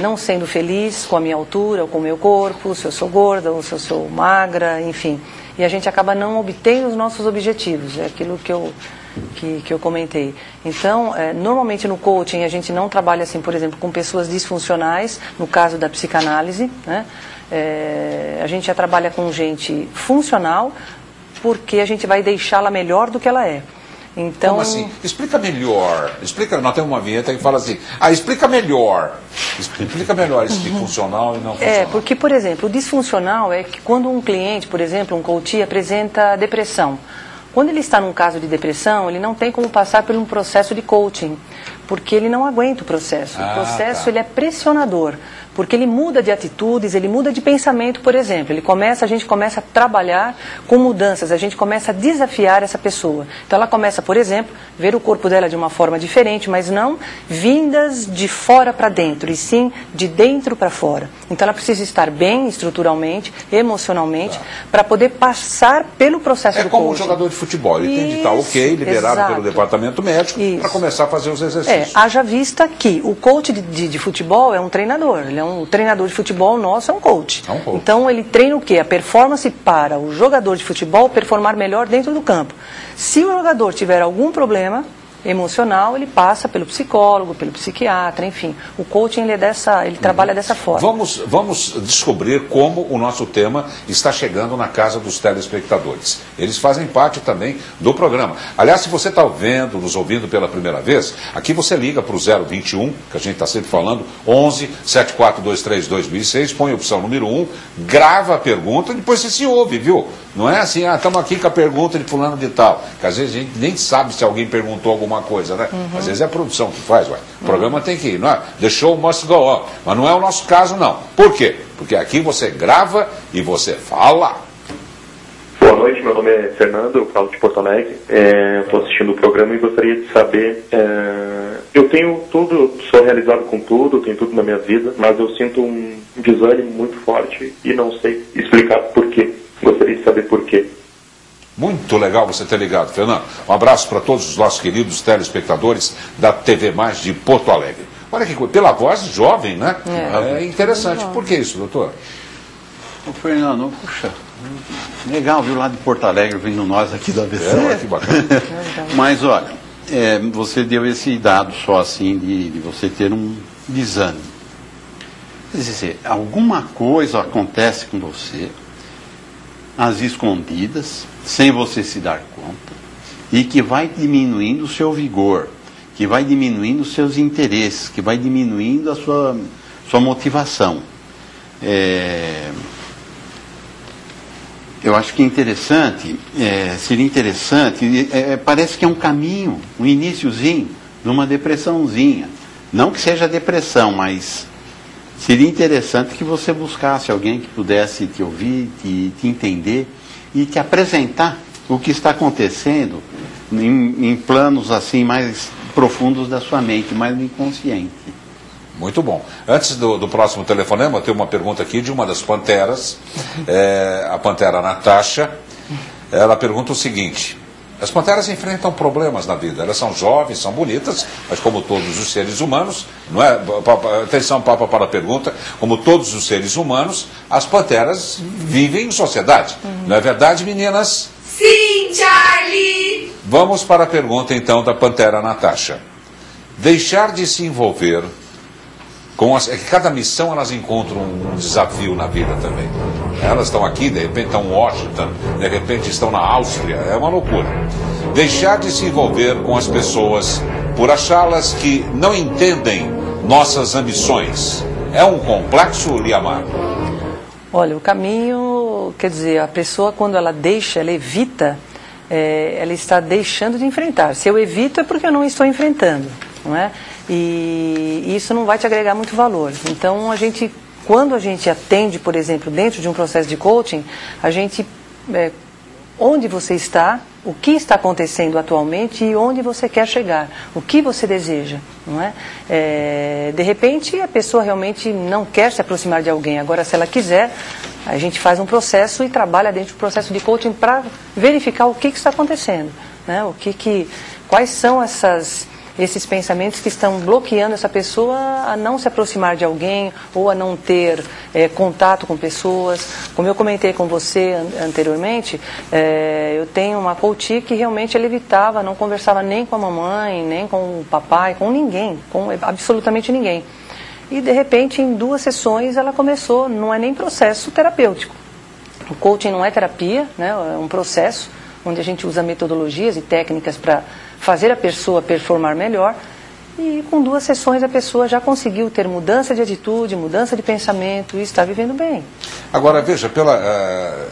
não sendo feliz com a minha altura ou com o meu corpo, se eu sou gorda ou se eu sou magra, enfim. E a gente acaba não obtendo os nossos objetivos, é aquilo que eu comentei. Então, normalmente no coaching a gente não trabalha assim, por exemplo, com pessoas disfuncionais, no caso da psicanálise, né? A gente já trabalha com gente funcional, porque a gente vai deixá-la melhor do que ela é. Então, como assim? Explica melhor. Nós temos uma vinheta que fala assim, explica melhor. Explica melhor esse funcional e não funcional. Porque, por exemplo, o disfuncional é que quando um cliente, por exemplo, um coach, apresenta depressão. Quando ele está num caso de depressão, ele não tem como passar por um processo de coaching, porque ele não aguenta o processo. O processo ele é pressionador. porque ele muda de atitudes, ele muda de pensamento, por exemplo. A gente começa a trabalhar com mudanças, a gente começa a desafiar essa pessoa. Então ela começa, por exemplo, a ver o corpo dela de uma forma diferente, mas não vindas de fora para dentro, e sim de dentro para fora. Então ela precisa estar bem estruturalmente, emocionalmente, para poder passar pelo processo do coaching. É como um jogador de futebol, ele tem de estar ok, liberado pelo departamento médico, para começar a fazer os exercícios. Haja vista que o coach de futebol é um treinador, o treinador de futebol nosso é um coach. Então ele treina o quê? A performance para o jogador de futebol performar melhor dentro do campo. Se o jogador tiver algum problema emocional, ele passa pelo psicólogo, pelo psiquiatra, enfim. O coaching ele trabalha dessa forma. Vamos descobrir como o nosso tema está chegando na casa dos telespectadores. Eles fazem parte também do programa. Aliás, se você está nos ouvindo pela primeira vez, aqui você liga para o 021, que a gente está sempre falando, 11 7423 2006, põe a opção número 1, grava a pergunta, depois você se ouve, viu? Não é assim, estamos aqui com a pergunta de fulano de tal, que às vezes a gente nem sabe se alguém perguntou alguma coisa, né? Às vezes é a produção que faz, ué. O programa tem que ir, não é? The show must go on. Mas não é o nosso caso, não. Por quê? Porque aqui você grava e você fala. Boa noite, meu nome é Fernando, eu falo de Porto Alegre. Estou assistindo o programa e gostaria de saber... eu tenho tudo, sou realizado com tudo, tenho tudo na minha vida, mas eu sinto um desânimo muito forte e não sei explicar por quê. Gostaria de saber por quê. Muito legal você ter ligado, Fernando. Um abraço para todos os nossos queridos telespectadores da TV Mais de Porto Alegre. Olha que coisa, pela voz jovem, né? É interessante. Por que isso, doutor? Ô, Fernando, puxa, legal, viu, lá de Porto Alegre, vindo nós aqui da ABC. Que bacana. Mas, olha, você deu esse dado só assim de você ter um desânimo. Quer dizer, alguma coisa acontece com você, às escondidas, sem você se dar conta, e que vai diminuindo o seu vigor, que vai diminuindo os seus interesses, que vai diminuindo a sua motivação. Eu acho que seria interessante, parece que é um caminho, um iniciozinho, numa depressãozinha. Não que seja depressão, mas seria interessante que você buscasse alguém que pudesse te ouvir, te entender e te apresentar o que está acontecendo em planos assim mais profundos da sua mente, mais no inconsciente. Muito bom. Antes do próximo telefonema, eu tenho uma pergunta aqui de uma das panteras, a pantera Natasha. Ela pergunta o seguinte: as panteras enfrentam problemas na vida, elas são jovens, são bonitas, mas como todos os seres humanos, não é? Atenção, Papa, para a pergunta, como todos os seres humanos, as panteras vivem em sociedade. Não é verdade, meninas? Sim, Charlie! Vamos para a pergunta, então, da pantera Natasha. Deixar de se envolver é que cada missão elas encontram um desafio na vida também. Elas estão aqui, de repente estão em Washington, de repente estão na Áustria, é uma loucura. Deixar de se envolver com as pessoas por achá-las que não entendem nossas ambições. É um complexo, Liamar? Olha, o caminho, quer dizer, a pessoa quando ela deixa, ela evita, ela está deixando de enfrentar. Se eu evito é porque eu não estou enfrentando, não é? E isso não vai te agregar muito valor. Então, quando a gente atende, por exemplo, dentro de um processo de coaching, a gente, onde você está, o que está acontecendo atualmente e onde você quer chegar, o que você deseja, não é? De repente, a pessoa realmente não quer se aproximar de alguém. Agora, se ela quiser, a gente faz um processo e trabalha dentro do processo de coaching para verificar o que está acontecendo, né? Quais são esses pensamentos que estão bloqueando essa pessoa a não se aproximar de alguém ou a não ter contato com pessoas. Como eu comentei com você anteriormente, eu tenho uma coach que realmente ele evitava, não conversava nem com a mamãe, nem com o papai, com ninguém, com absolutamente ninguém. E de repente, em 2 sessões, ela começou, não é nem processo terapêutico. O coaching não é terapia, né? É um processo onde a gente usa metodologias e técnicas para fazer a pessoa performar melhor. E com 2 sessões a pessoa já conseguiu ter mudança de atitude, mudança de pensamento e está vivendo bem. Agora, veja,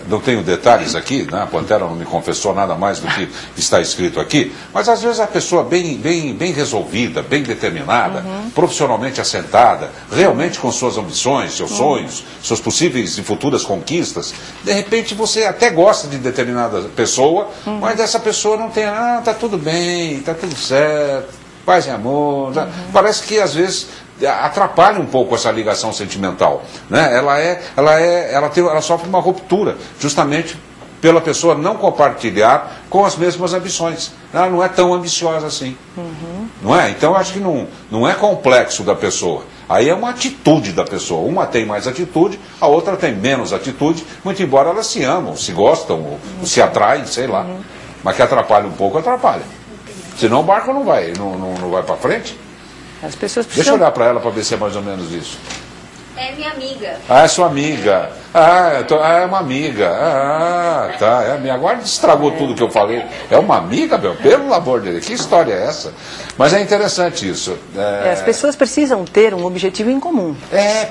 não tenho detalhes aqui, né? A Pantera não me confessou nada mais do que está escrito aqui, mas às vezes a pessoa bem resolvida, bem determinada, profissionalmente assentada, realmente com suas ambições, seus sonhos, suas possíveis e futuras conquistas, de repente você até gosta de determinada pessoa, mas dessa pessoa não tem, tá tudo bem, tá tudo certo, paz e amor, parece que às vezes atrapalha um pouco essa ligação sentimental, né? Ela sofre uma ruptura, justamente pela pessoa não compartilhar com as mesmas ambições. Ela não é tão ambiciosa assim, não é? Então eu acho que não é complexo da pessoa. Aí é uma atitude da pessoa. Uma tem mais atitude, a outra tem menos atitude, muito embora elas se amam, se gostam, ou se atraem, sei lá. Mas que atrapalha um pouco, atrapalha. Senão o barco não vai para frente. As pessoas precisam... Deixa eu olhar para ela para ver se é mais ou menos isso. É minha amiga. É sua amiga. É uma amiga. Tá. É a minha. Agora estragou tudo que eu falei. É uma amiga, meu? Pelo amor de Deus. Que história é essa? Mas é interessante isso. As pessoas precisam ter um objetivo em comum.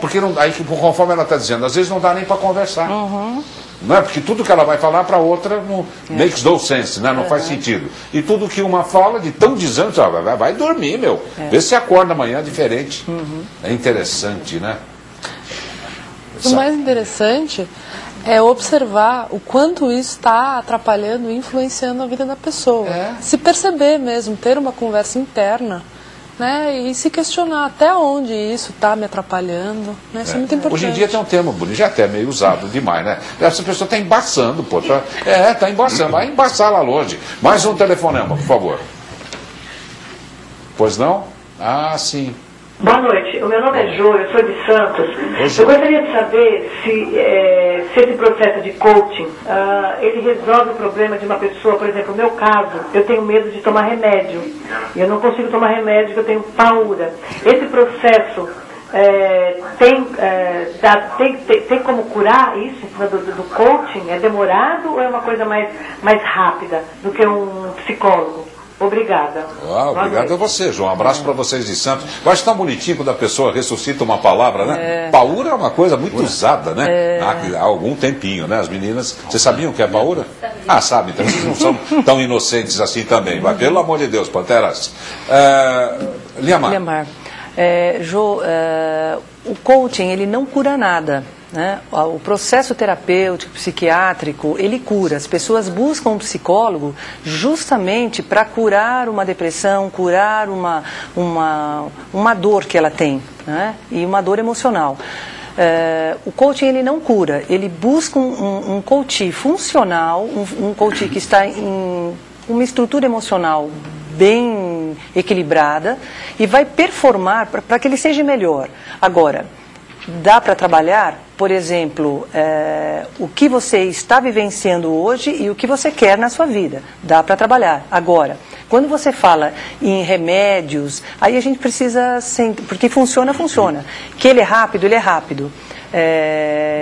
Porque aí, conforme ela está dizendo, às vezes não dá nem para conversar. Não é? Porque tudo que ela vai falar para a outra não makes no sense, né? Não faz sentido. E tudo que uma fala de tão dizendo, vai dormir, meu. Vê se acorda amanhã diferente. É interessante, né? O mais interessante é observar o quanto isso está atrapalhando e influenciando a vida da pessoa. Se perceber mesmo, ter uma conversa interna, né, e se questionar até onde isso está me atrapalhando, né, isso é muito importante. Hoje em dia tem um termo bonito, já até meio usado demais, né? Essa pessoa está embaçando, pô. Está embaçando, vai embaçar lá longe. Mais um telefonema, por favor. Pois não? Sim. Boa noite, o meu nome é Jo, eu sou de Santos. Eu gostaria de saber se esse processo de coaching, ele resolve o problema de uma pessoa. Por exemplo, no meu caso, eu tenho medo de tomar remédio. E eu não consigo tomar remédio, porque eu tenho paura. Esse processo tem como curar isso do coaching? É demorado ou é uma coisa mais rápida do que um psicólogo? Obrigada. Obrigado a você, João. Um abraço para vocês de Santos. Eu acho tão bonitinho quando a pessoa ressuscita uma palavra, né? Paura é uma coisa muito usada, né? Há algum tempinho, né? As meninas, vocês sabiam o que é paura? Sabem, então vocês não são tão inocentes assim também. Mas, pelo amor de Deus, Panteras. Liamar. Jo, o coaching, ele não cura nada. Né? O processo terapêutico, psiquiátrico, ele cura. As pessoas buscam um psicólogo justamente para curar uma depressão, curar uma dor que ela tem, né? E uma dor emocional. O coaching, ele não cura, ele busca um coach funcional, um coach que está em uma estrutura emocional bem equilibrada e vai performar para que ele seja melhor. Agora, dá para trabalhar, por exemplo, o que você está vivenciando hoje e o que você quer na sua vida. Dá para trabalhar. Agora, quando você fala em remédios, aí a gente precisa, porque funciona. Que ele é rápido, ele é rápido.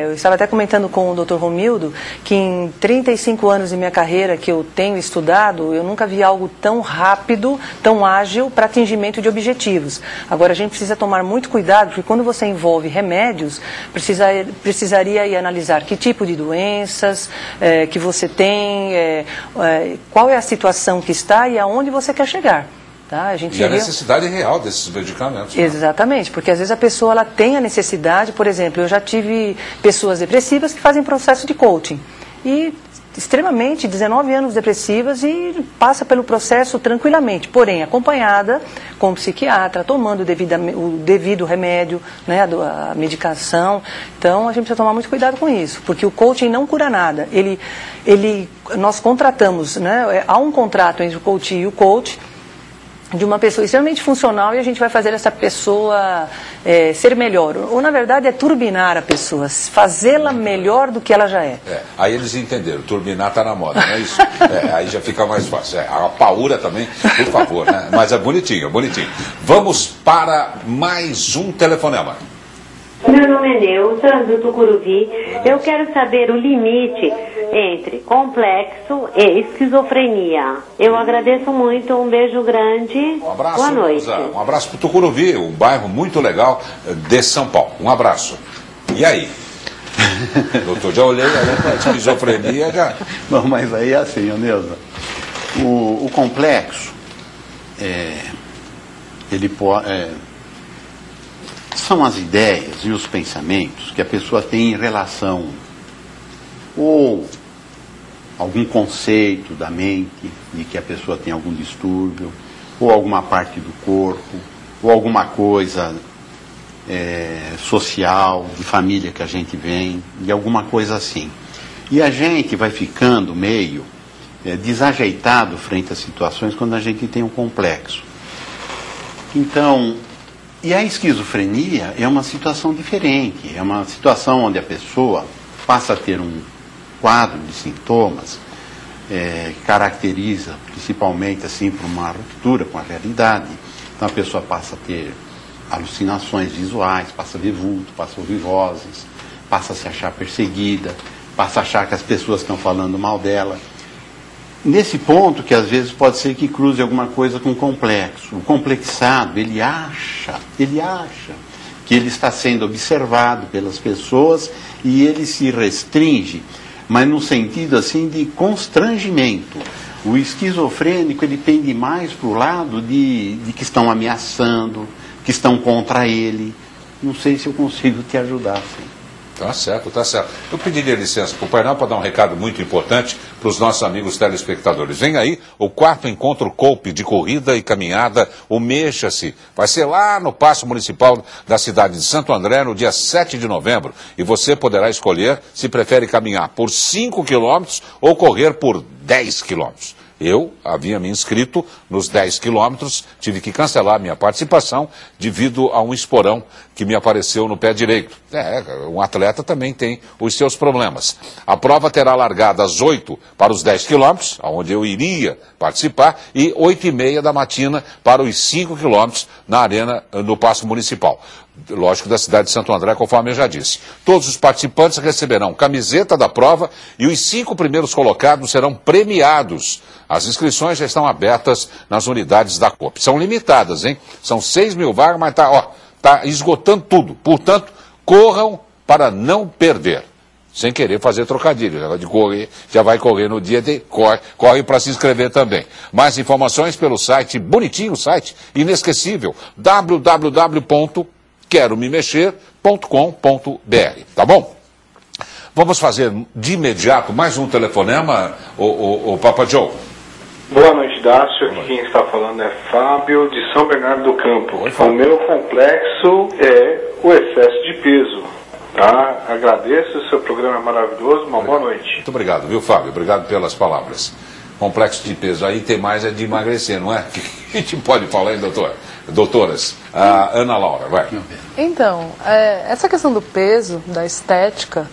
Eu estava até comentando com o Dr. Romildo que em 35 anos de minha carreira que eu tenho estudado, eu nunca vi algo tão rápido, tão ágil para atingimento de objetivos. Agora, a gente precisa tomar muito cuidado, porque quando você envolve remédios, precisaria ir analisar que tipo de doenças que você tem, qual é a situação que está e aonde você quer chegar. Tá? E a necessidade real desses medicamentos. Né? Exatamente, porque às vezes a pessoa ela tem a necessidade, por exemplo, eu já tive pessoas depressivas que fazem processo de coaching. E extremamente, 19 anos depressivas e passa pelo processo tranquilamente, porém acompanhada com um psiquiatra, tomando o devido remédio, né, a medicação. Então a gente precisa tomar muito cuidado com isso, porque o coaching não cura nada. Nós contratamos, né, há um contrato entre o coach e o coach, de uma pessoa extremamente funcional, e a gente vai fazer essa pessoa ser melhor. Ou, na verdade, é turbinar a pessoa, fazê-la melhor do que ela já é. Aí eles entenderam, turbinar está na moda, não é isso? Aí já fica mais fácil. A paura também, por favor, né? Mas é bonitinho, é bonitinho. Vamos para mais um telefonema. Meu nome é Neuza, do Tucuruvi. Eu quero saber o limite entre complexo e esquizofrenia. Eu agradeço muito, um beijo grande. Um abraço, boa noite. Neuza. Um abraço para o Tucuruvi, um bairro muito legal de São Paulo. Um abraço. E aí? Doutor, já olhei para a esquizofrenia, já... Não, mas aí é assim, Neuza. O complexo, ele pode... são as ideias e os pensamentos que a pessoa tem em relação ou algum conceito da mente de que a pessoa tem algum distúrbio, ou alguma parte do corpo, ou alguma coisa social, de família que a gente vem, de alguma coisa assim. E a gente vai ficando meio desajeitado frente às situações quando a gente tem um complexo. Então, e a esquizofrenia é uma situação diferente, é uma situação onde a pessoa passa a ter um quadro de sintomas que caracteriza principalmente assim por uma ruptura com a realidade. Então a pessoa passa a ter alucinações visuais, passa a ver vulto, passa a ouvir vozes, passa a se achar perseguida, passa a achar que as pessoas estão falando mal dela. Nesse ponto que às vezes pode ser que cruze alguma coisa com o complexo. O complexado, ele acha que ele está sendo observado pelas pessoas e ele se restringe, mas no sentido assim de constrangimento. O esquizofrênico, ele pende mais para o lado de que estão ameaçando, que estão contra ele. Não sei se eu consigo te ajudar, sim. Tá certo, tá certo. Eu pediria licença para o painel para dar um recado muito importante para os nossos amigos telespectadores. Vem aí o 4º encontro COPE de corrida e caminhada, o Mexa-se. Vai ser lá no Paço Municipal da cidade de Santo André, no dia 7 de novembro. E você poderá escolher se prefere caminhar por 5 quilômetros ou correr por 10 quilômetros. Eu havia me inscrito nos 10 quilômetros, tive que cancelar minha participação devido a um esporão que me apareceu no pé direito. Um atleta também tem os seus problemas. A prova terá largada às 8 para os 10 quilômetros, onde eu iria participar, e 8h30 da matina para os 5 quilômetros na arena no Paço Municipal. Lógico, da cidade de Santo André, conforme eu já disse. Todos os participantes receberão camiseta da prova e os 5 primeiros colocados serão premiados. As inscrições já estão abertas nas unidades da COPE. São limitadas, hein? São 6.000 vagas, mas tá esgotando tudo. Portanto, corram para não perder. Sem querer fazer trocadilho. De correr, já vai correr no dia, corre para se inscrever também. Mais informações pelo site, bonitinho o site, inesquecível, www.queromemexer.com.br. Tá bom? Vamos fazer de imediato mais um telefonema, o Papa Joe. Boa noite, Dácio. Aqui quem está falando é Fábio, de São Bernardo do Campo. Oi, Fábio. O meu complexo é o excesso de peso. Tá? Agradeço, o seu programa é maravilhoso. Uma boa noite. Muito obrigado, viu, Fábio? Obrigado pelas palavras. Complexo de peso, aí tem mais de emagrecer, não é? O que a gente pode falar, hein, doutoras? Ana Laura, vai. Então, essa questão do peso, da estética,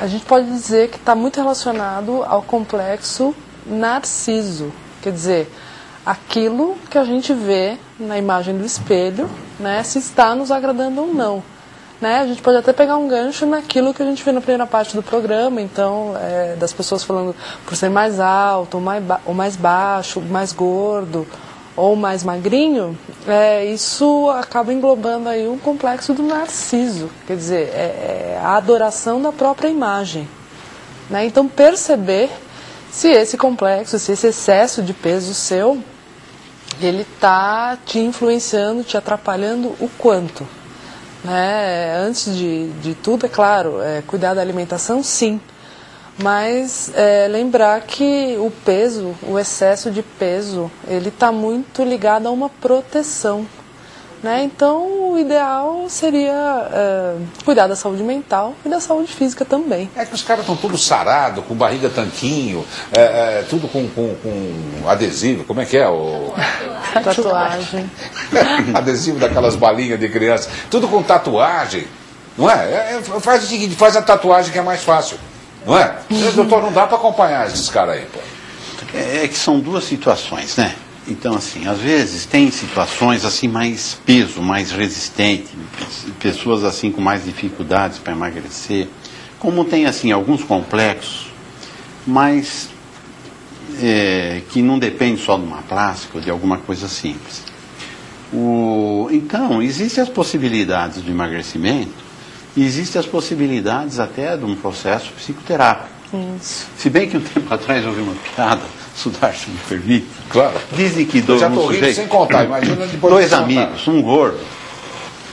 a gente pode dizer que está muito relacionado ao complexo narciso. Quer dizer, aquilo que a gente vê na imagem do espelho, né, se está nos agradando ou não. Né? A gente pode até pegar um gancho naquilo que a gente vê na primeira parte do programa, então, das pessoas falando por ser mais alto, ou mais baixo, mais gordo, ou mais magrinho, isso acaba englobando aí um complexo do narciso, quer dizer, a adoração da própria imagem. Né? Então, perceber se esse complexo, se esse excesso de peso seu, ele está te influenciando, te atrapalhando o quanto. Né? Antes de tudo, é claro, cuidar da alimentação, sim, mas lembrar que o peso, o excesso de peso, ele está muito ligado a uma proteção. Né? Então, o ideal seria cuidar da saúde mental e da saúde física também. É que os caras estão todos sarados, com barriga tanquinho, tudo com adesivo, como é que é? Tatuagem. Adesivo daquelas balinhas de criança, tudo com tatuagem, não é? Faz o seguinte, faz a tatuagem que é mais fácil, não é? Doutor, não dá para acompanhar esses caras aí, pô. É que são duas situações, né? Então, assim, às vezes tem situações assim mais peso, mais resistente, pessoas assim com mais dificuldades para emagrecer, como tem assim alguns complexos, mas que não depende só de uma plástica ou de alguma coisa simples. Então, existem as possibilidades de emagrecimento, e existem as possibilidades até de um processo psicoterápico. Isso. Se bem que um tempo atrás eu ouvi uma piada, se o Darcio me permite. Claro. Dizem que Eu já estou rindo sem contar, imagina depois dois de contar. amigos, um gordo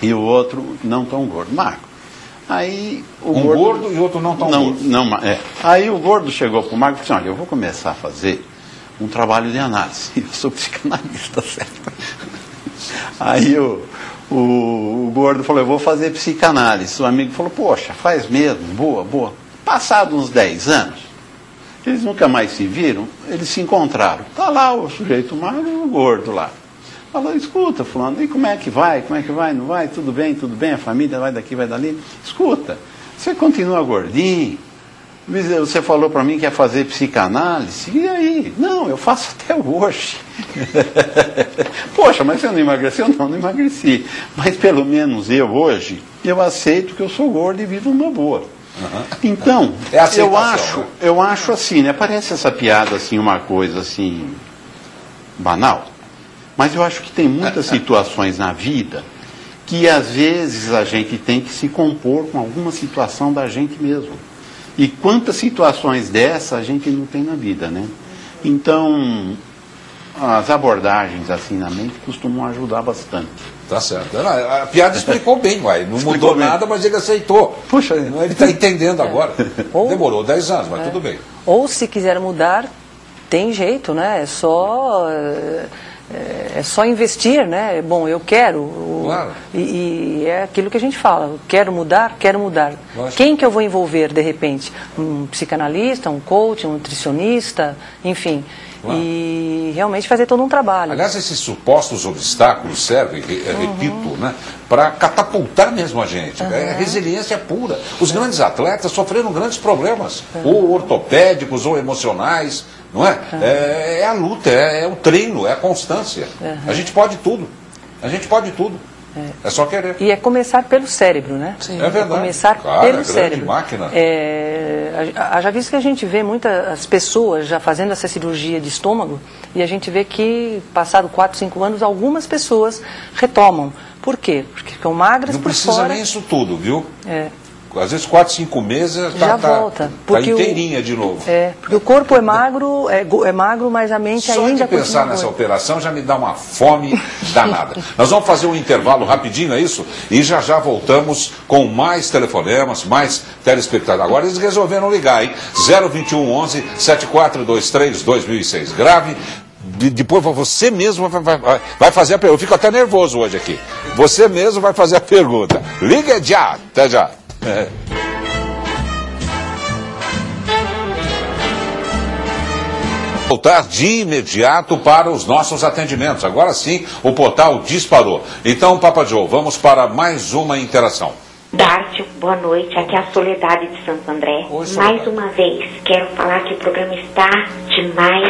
e o outro não tão gordo, magro. Aí o gordo e o outro não tão gordo. Aí o gordo chegou para o magro e disse, olha, eu vou começar a fazer um trabalho de análise. Eu sou psicanalista, certo? Aí o gordo falou, eu vou fazer psicanálise. O amigo falou, poxa, faz mesmo, boa. Passados uns 10 anos, eles nunca mais se viram, eles se encontraram. Está lá o sujeito magro e o gordo lá. Falou, escuta, fulano, e como é que vai? Não vai? Tudo bem, a família vai daqui, vai dali. Escuta, você continua gordinho, você falou para mim que ia fazer psicanálise, e aí? Não, eu faço até hoje. Poxa, mas você não emagreceu? Não emagreci. Mas pelo menos hoje, eu aceito que eu sou gordo e vivo uma boa. Então, eu acho assim, né? Parece essa piada assim, uma coisa assim, banal, mas eu acho que tem muitas situações na vida que às vezes a gente tem que se compor com alguma situação da gente mesmo. E quantas situações dessa a gente não tem na vida, né? Então, as abordagens assim na mente costumam ajudar bastante. Tá certo. A piada explicou bem, não mudou nada, mas ele aceitou. Puxa, ele está entendendo agora. Demorou 10 anos, mas tudo bem. Ou se quiser mudar, tem jeito, né? É só investir, né? Bom, eu quero. Claro. E é aquilo que a gente fala, quero mudar. Lógico. Quem que eu vou envolver, de repente? Um psicanalista, um coach, um nutricionista, enfim. Claro. E realmente fazer todo um trabalho. Aliás, esses supostos obstáculos servem, repito, né, para catapultar mesmo a gente. É resiliência pura. Os grandes atletas sofreram grandes problemas, ou ortopédicos, ou emocionais, não é? É a luta, é o treino, é a constância. A gente pode tudo. É só querer. E é começar pelo cérebro, né? Sim. É verdade. Começar pelo cérebro. Máquina. Já visto que a gente vê muitas pessoas já fazendo essa cirurgia de estômago, e a gente vê que, passado 4, 5 anos, algumas pessoas retomam. Por quê? Porque ficam magras por fora. Não precisa nem isso tudo, viu? Às vezes 4, 5 meses já volta. Tá inteirinha de novo. Porque o corpo é magro, mas a mente Só ainda de pensar nessa operação já me dá uma fome danada. Nós vamos fazer um intervalo rapidinho, é isso? E já voltamos com mais telefonemas, mais telespectadores. Agora eles resolveram ligar, hein? 021 11 7423 2006. Grave. Depois você mesmo vai fazer a pergunta. Eu fico até nervoso hoje aqui. Você mesmo vai fazer a pergunta. Liga já. Até já. Voltar de imediato para os nossos atendimentos. Agora sim, o portal disparou. Então, Papa Joe, vamos para mais uma interação. Darcio, boa noite. Aqui é a Soledade de Santo André. Oi, mais uma vez, quero falar que o programa está demais.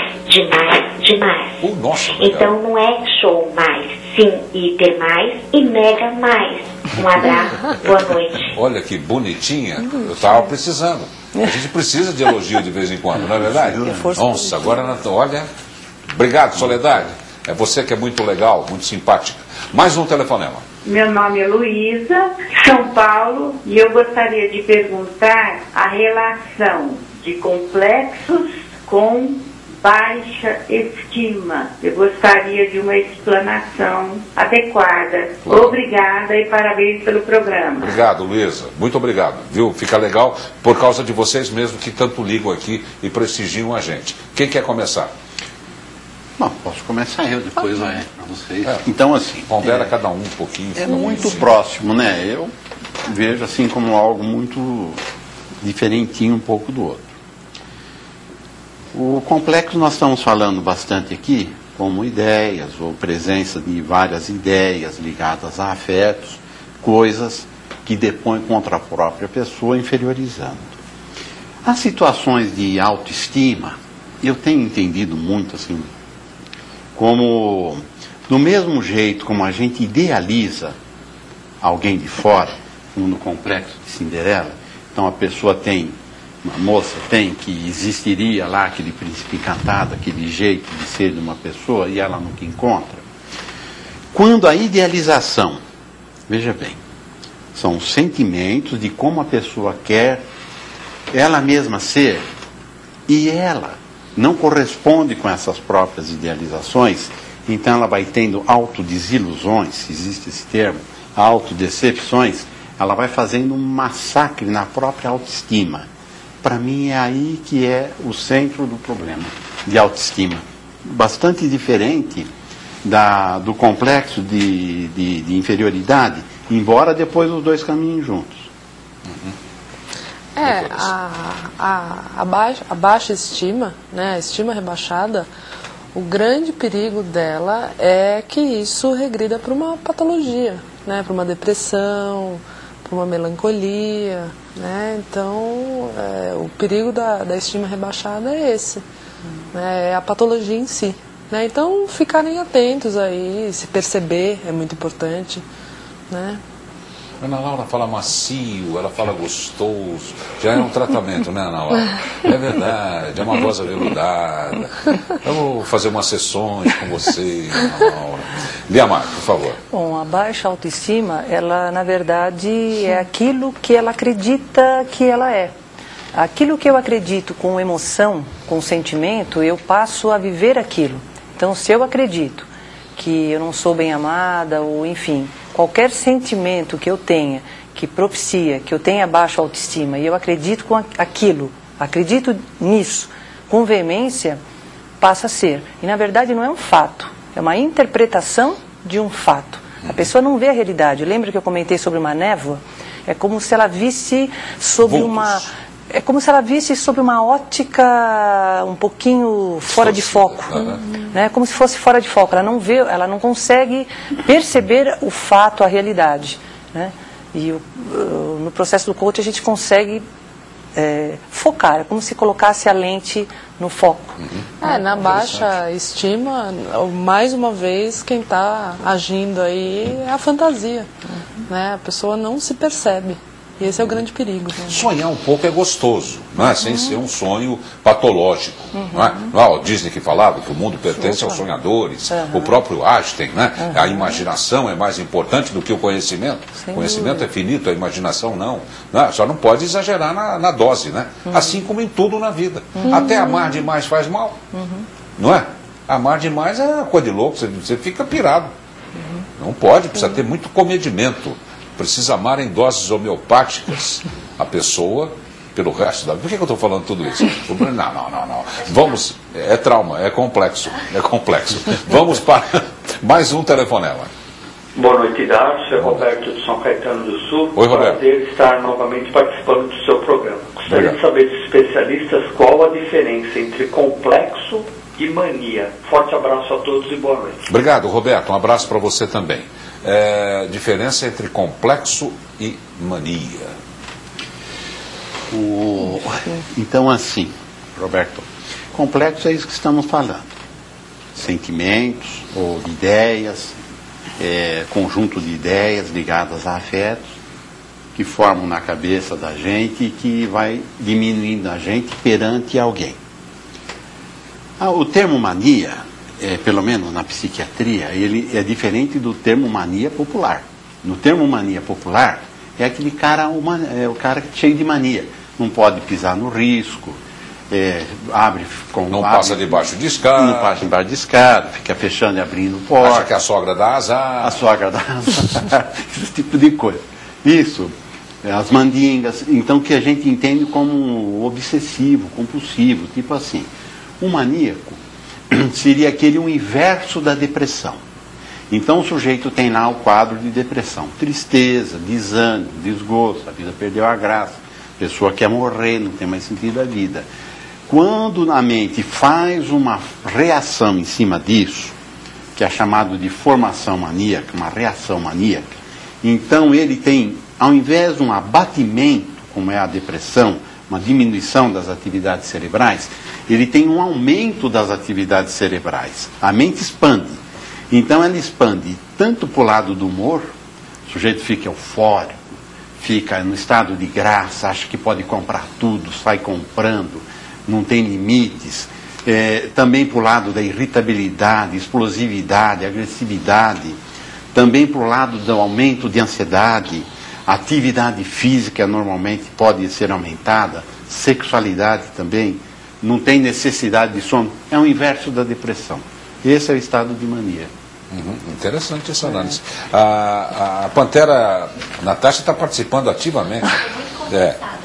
Nossa, então não é show mais, sim, hiper mais e mega mais. Um abraço, boa noite. Olha que bonitinha, eu estava precisando. A gente precisa de elogio de vez em quando, não é verdade? Nossa, agora, olha, obrigado, Soledade. É você que é muito legal, muito simpática. Mais um telefonema. Meu nome é Luísa, São Paulo, e eu gostaria de perguntar a relação de complexos com baixa estima. Eu gostaria de uma explanação adequada. Claro. Obrigada e parabéns pelo programa. Obrigado, Luísa. Muito obrigado. Viu? Fica legal por causa de vocês mesmos que tanto ligam aqui e prestigiam a gente. Quem quer começar? Bom, posso começar eu, depois para vocês. Então, assim... Pondera cada um pouquinho. É muito próximo, né? Eu vejo assim como algo muito diferentinho um pouco do outro. O complexo nós estamos falando bastante aqui como ideias, ou presença de várias ideias ligadas a afetos, coisas que depõem contra a própria pessoa, inferiorizando. As situações de autoestima, eu tenho entendido muito assim, como, do mesmo jeito como a gente idealiza alguém de fora, como no Complexo de Cinderela, então a pessoa tem, uma moça tem, que existiria lá aquele príncipe encantado, aquele jeito de ser de uma pessoa, e ela nunca encontra. Quando a idealização, veja bem, são os sentimentos de como a pessoa quer ela mesma ser, e ela não corresponde com essas próprias idealizações, então ela vai tendo autodesilusões, se existe esse termo, autodecepções, ela vai fazendo um massacre na própria autoestima. Para mim é aí que é o centro do problema de autoestima. Bastante diferente do complexo de inferioridade, embora depois os dois caminhem juntos. A baixa estima, né, a estima rebaixada, o grande perigo dela é que isso regrida para uma patologia, né, para uma depressão, para uma melancolia, né? Então o perigo da estima rebaixada é esse, né, é a patologia em si, né? Então ficarem atentos aí, se perceber é muito importante, né? Ana Laura fala macio, ela fala gostoso. Já é um tratamento, né, Ana Laura? É verdade, é uma voz aveludada. Eu vou fazer umas sessões com você, Ana Laura. Liamar, por favor. Bom, a baixa autoestima, ela, na verdade, é aquilo que ela acredita que ela é. Aquilo que eu acredito com emoção, com sentimento, eu passo a viver aquilo. Então, se eu acredito que eu não sou bem amada, ou enfim, qualquer sentimento que eu tenha, que propicia, que eu tenha baixa autoestima, e eu acredito com aquilo, acredito nisso, com veemência, passa a ser. E na verdade não é um fato, é uma interpretação de um fato. A pessoa não vê a realidade. Lembra que eu comentei sobre uma névoa? É como se ela visse sobre É como se ela visse sob uma ótica um pouquinho fora de foco, né? Como se fosse fora de foco. Ela não vê, ela não consegue perceber o fato, a realidade, né? E no processo do coaching a gente consegue focar, é como se colocasse a lente no foco. Na baixa estima, mais uma vez, quem está agindo aí é a fantasia, né? A pessoa não se percebe. E esse é o grande perigo. Né? Sonhar um pouco é gostoso, não é? Sem ser um sonho patológico. Não é? Não é o Disney que falava que o mundo pertence aos sonhadores, o próprio Einstein, né? A imaginação é mais importante do que o conhecimento. O conhecimento é finito, a imaginação não. Só não pode exagerar na dose, né? Assim como em tudo na vida. Até amar demais faz mal, não é? Amar demais é coisa de louco, você fica pirado. Não pode, precisa ter muito comedimento. Precisa amar em doses homeopáticas a pessoa pelo resto da vida. Por que eu estou falando tudo isso? Não. Vamos, é trauma, é complexo. Vamos para mais um telefonema. Boa noite, Darcio. É Roberto de São Caetano do Sul. Oi, Roberto. Prazer estar novamente participando do seu programa. Gostaria de saber dos especialistas qual a diferença entre complexo e mania. Forte abraço a todos e boa noite. Obrigado, Roberto. Um abraço para você também. Diferença entre complexo e mania. Então, assim, Roberto, complexo é isso que estamos falando. Sentimentos ou ideias, conjunto de ideias ligadas a afetos que formam na cabeça da gente e que vai diminuindo a gente perante alguém. O termo mania, pelo menos na psiquiatria, ele é diferente do termo mania popular. No termo mania popular, é aquele cara, o cara cheio de mania. Não pode pisar no risco, não passa debaixo de escada. Não passa debaixo de escada, fica fechando e abrindo porta. Acha que a sogra dá azar. A sogra dá azar, esse tipo de coisa. Isso, as mandingas, então que a gente entende como obsessivo, compulsivo, tipo assim. Um maníaco seria aquele o inverso da depressão. Então o sujeito tem lá o quadro de depressão, tristeza, desânimo, desgosto, a vida perdeu a graça, a pessoa quer morrer, não tem mais sentido a vida. Quando a mente faz uma reação em cima disso, que é chamado de formação maníaca, uma reação maníaca, então ele tem, ao invés de um abatimento, como é a depressão, uma diminuição das atividades cerebrais, ele tem um aumento das atividades cerebrais. A mente expande. Então ela expande tanto para o lado do humor, o sujeito fica eufórico, fica no estado de graça, acha que pode comprar tudo, sai comprando, não tem limites. Também para o lado da irritabilidade, explosividade, agressividade. Também para o lado do aumento de ansiedade. A atividade física normalmente pode ser aumentada, sexualidade também, não tem necessidade de sono. É o inverso da depressão. Esse é o estado de mania. Interessante essa análise. A Pantera Natasha está participando ativamente.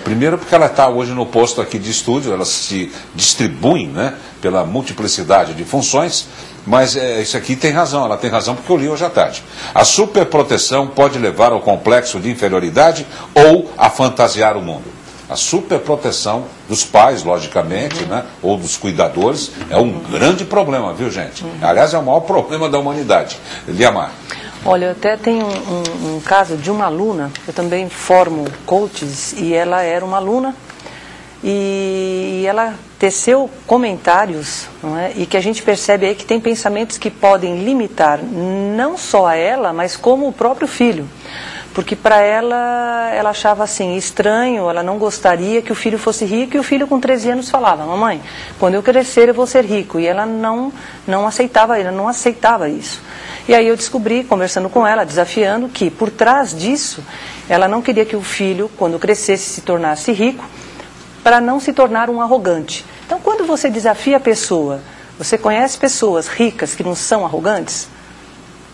Primeiro porque ela está hoje no posto aqui de estúdio, elas se distribuem, né, pela multiplicidade de funções, mas isso aqui tem razão, ela tem razão porque eu li hoje à tarde. A superproteção pode levar ao complexo de inferioridade ou a fantasiar o mundo. A superproteção dos pais, logicamente, né, ou dos cuidadores, é um grande problema, viu, gente? Aliás, é o maior problema da humanidade. Liamar. Olha, eu até tenho um caso de uma aluna, eu também formo coaches, e ela era uma aluna, e ela teceu comentários, não é? E que a gente percebe aí que tem pensamentos que podem limitar não só a ela, mas como o próprio filho. Porque para ela achava assim, estranho, ela não gostaria que o filho fosse rico, e o filho com 13 anos falava, mamãe, quando eu crescer eu vou ser rico, e ela não aceitava isso. E aí eu descobri, conversando com ela, desafiando, que por trás disso, ela não queria que o filho, quando crescesse, se tornasse rico, para não se tornar um arrogante. Então, quando você desafia a pessoa, você conhece pessoas ricas que não são arrogantes?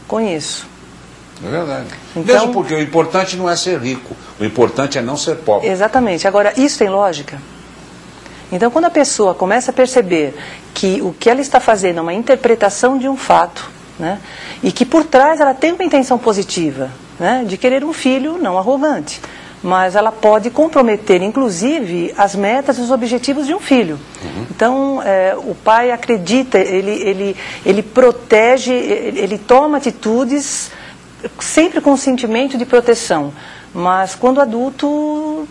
Conheço. É verdade. Então, mesmo porque o importante não é ser rico, o importante é não ser pobre. Exatamente. Agora, isso tem lógica? Então, quando a pessoa começa a perceber que o que ela está fazendo é uma interpretação de um fato, né, e que por trás ela tem uma intenção positiva, né, de querer um filho não arrogante, mas ela pode comprometer, inclusive, as metas e os objetivos de um filho. Então, o pai acredita, ele protege, ele toma atitudes sempre com um sentimento de proteção, mas quando adulto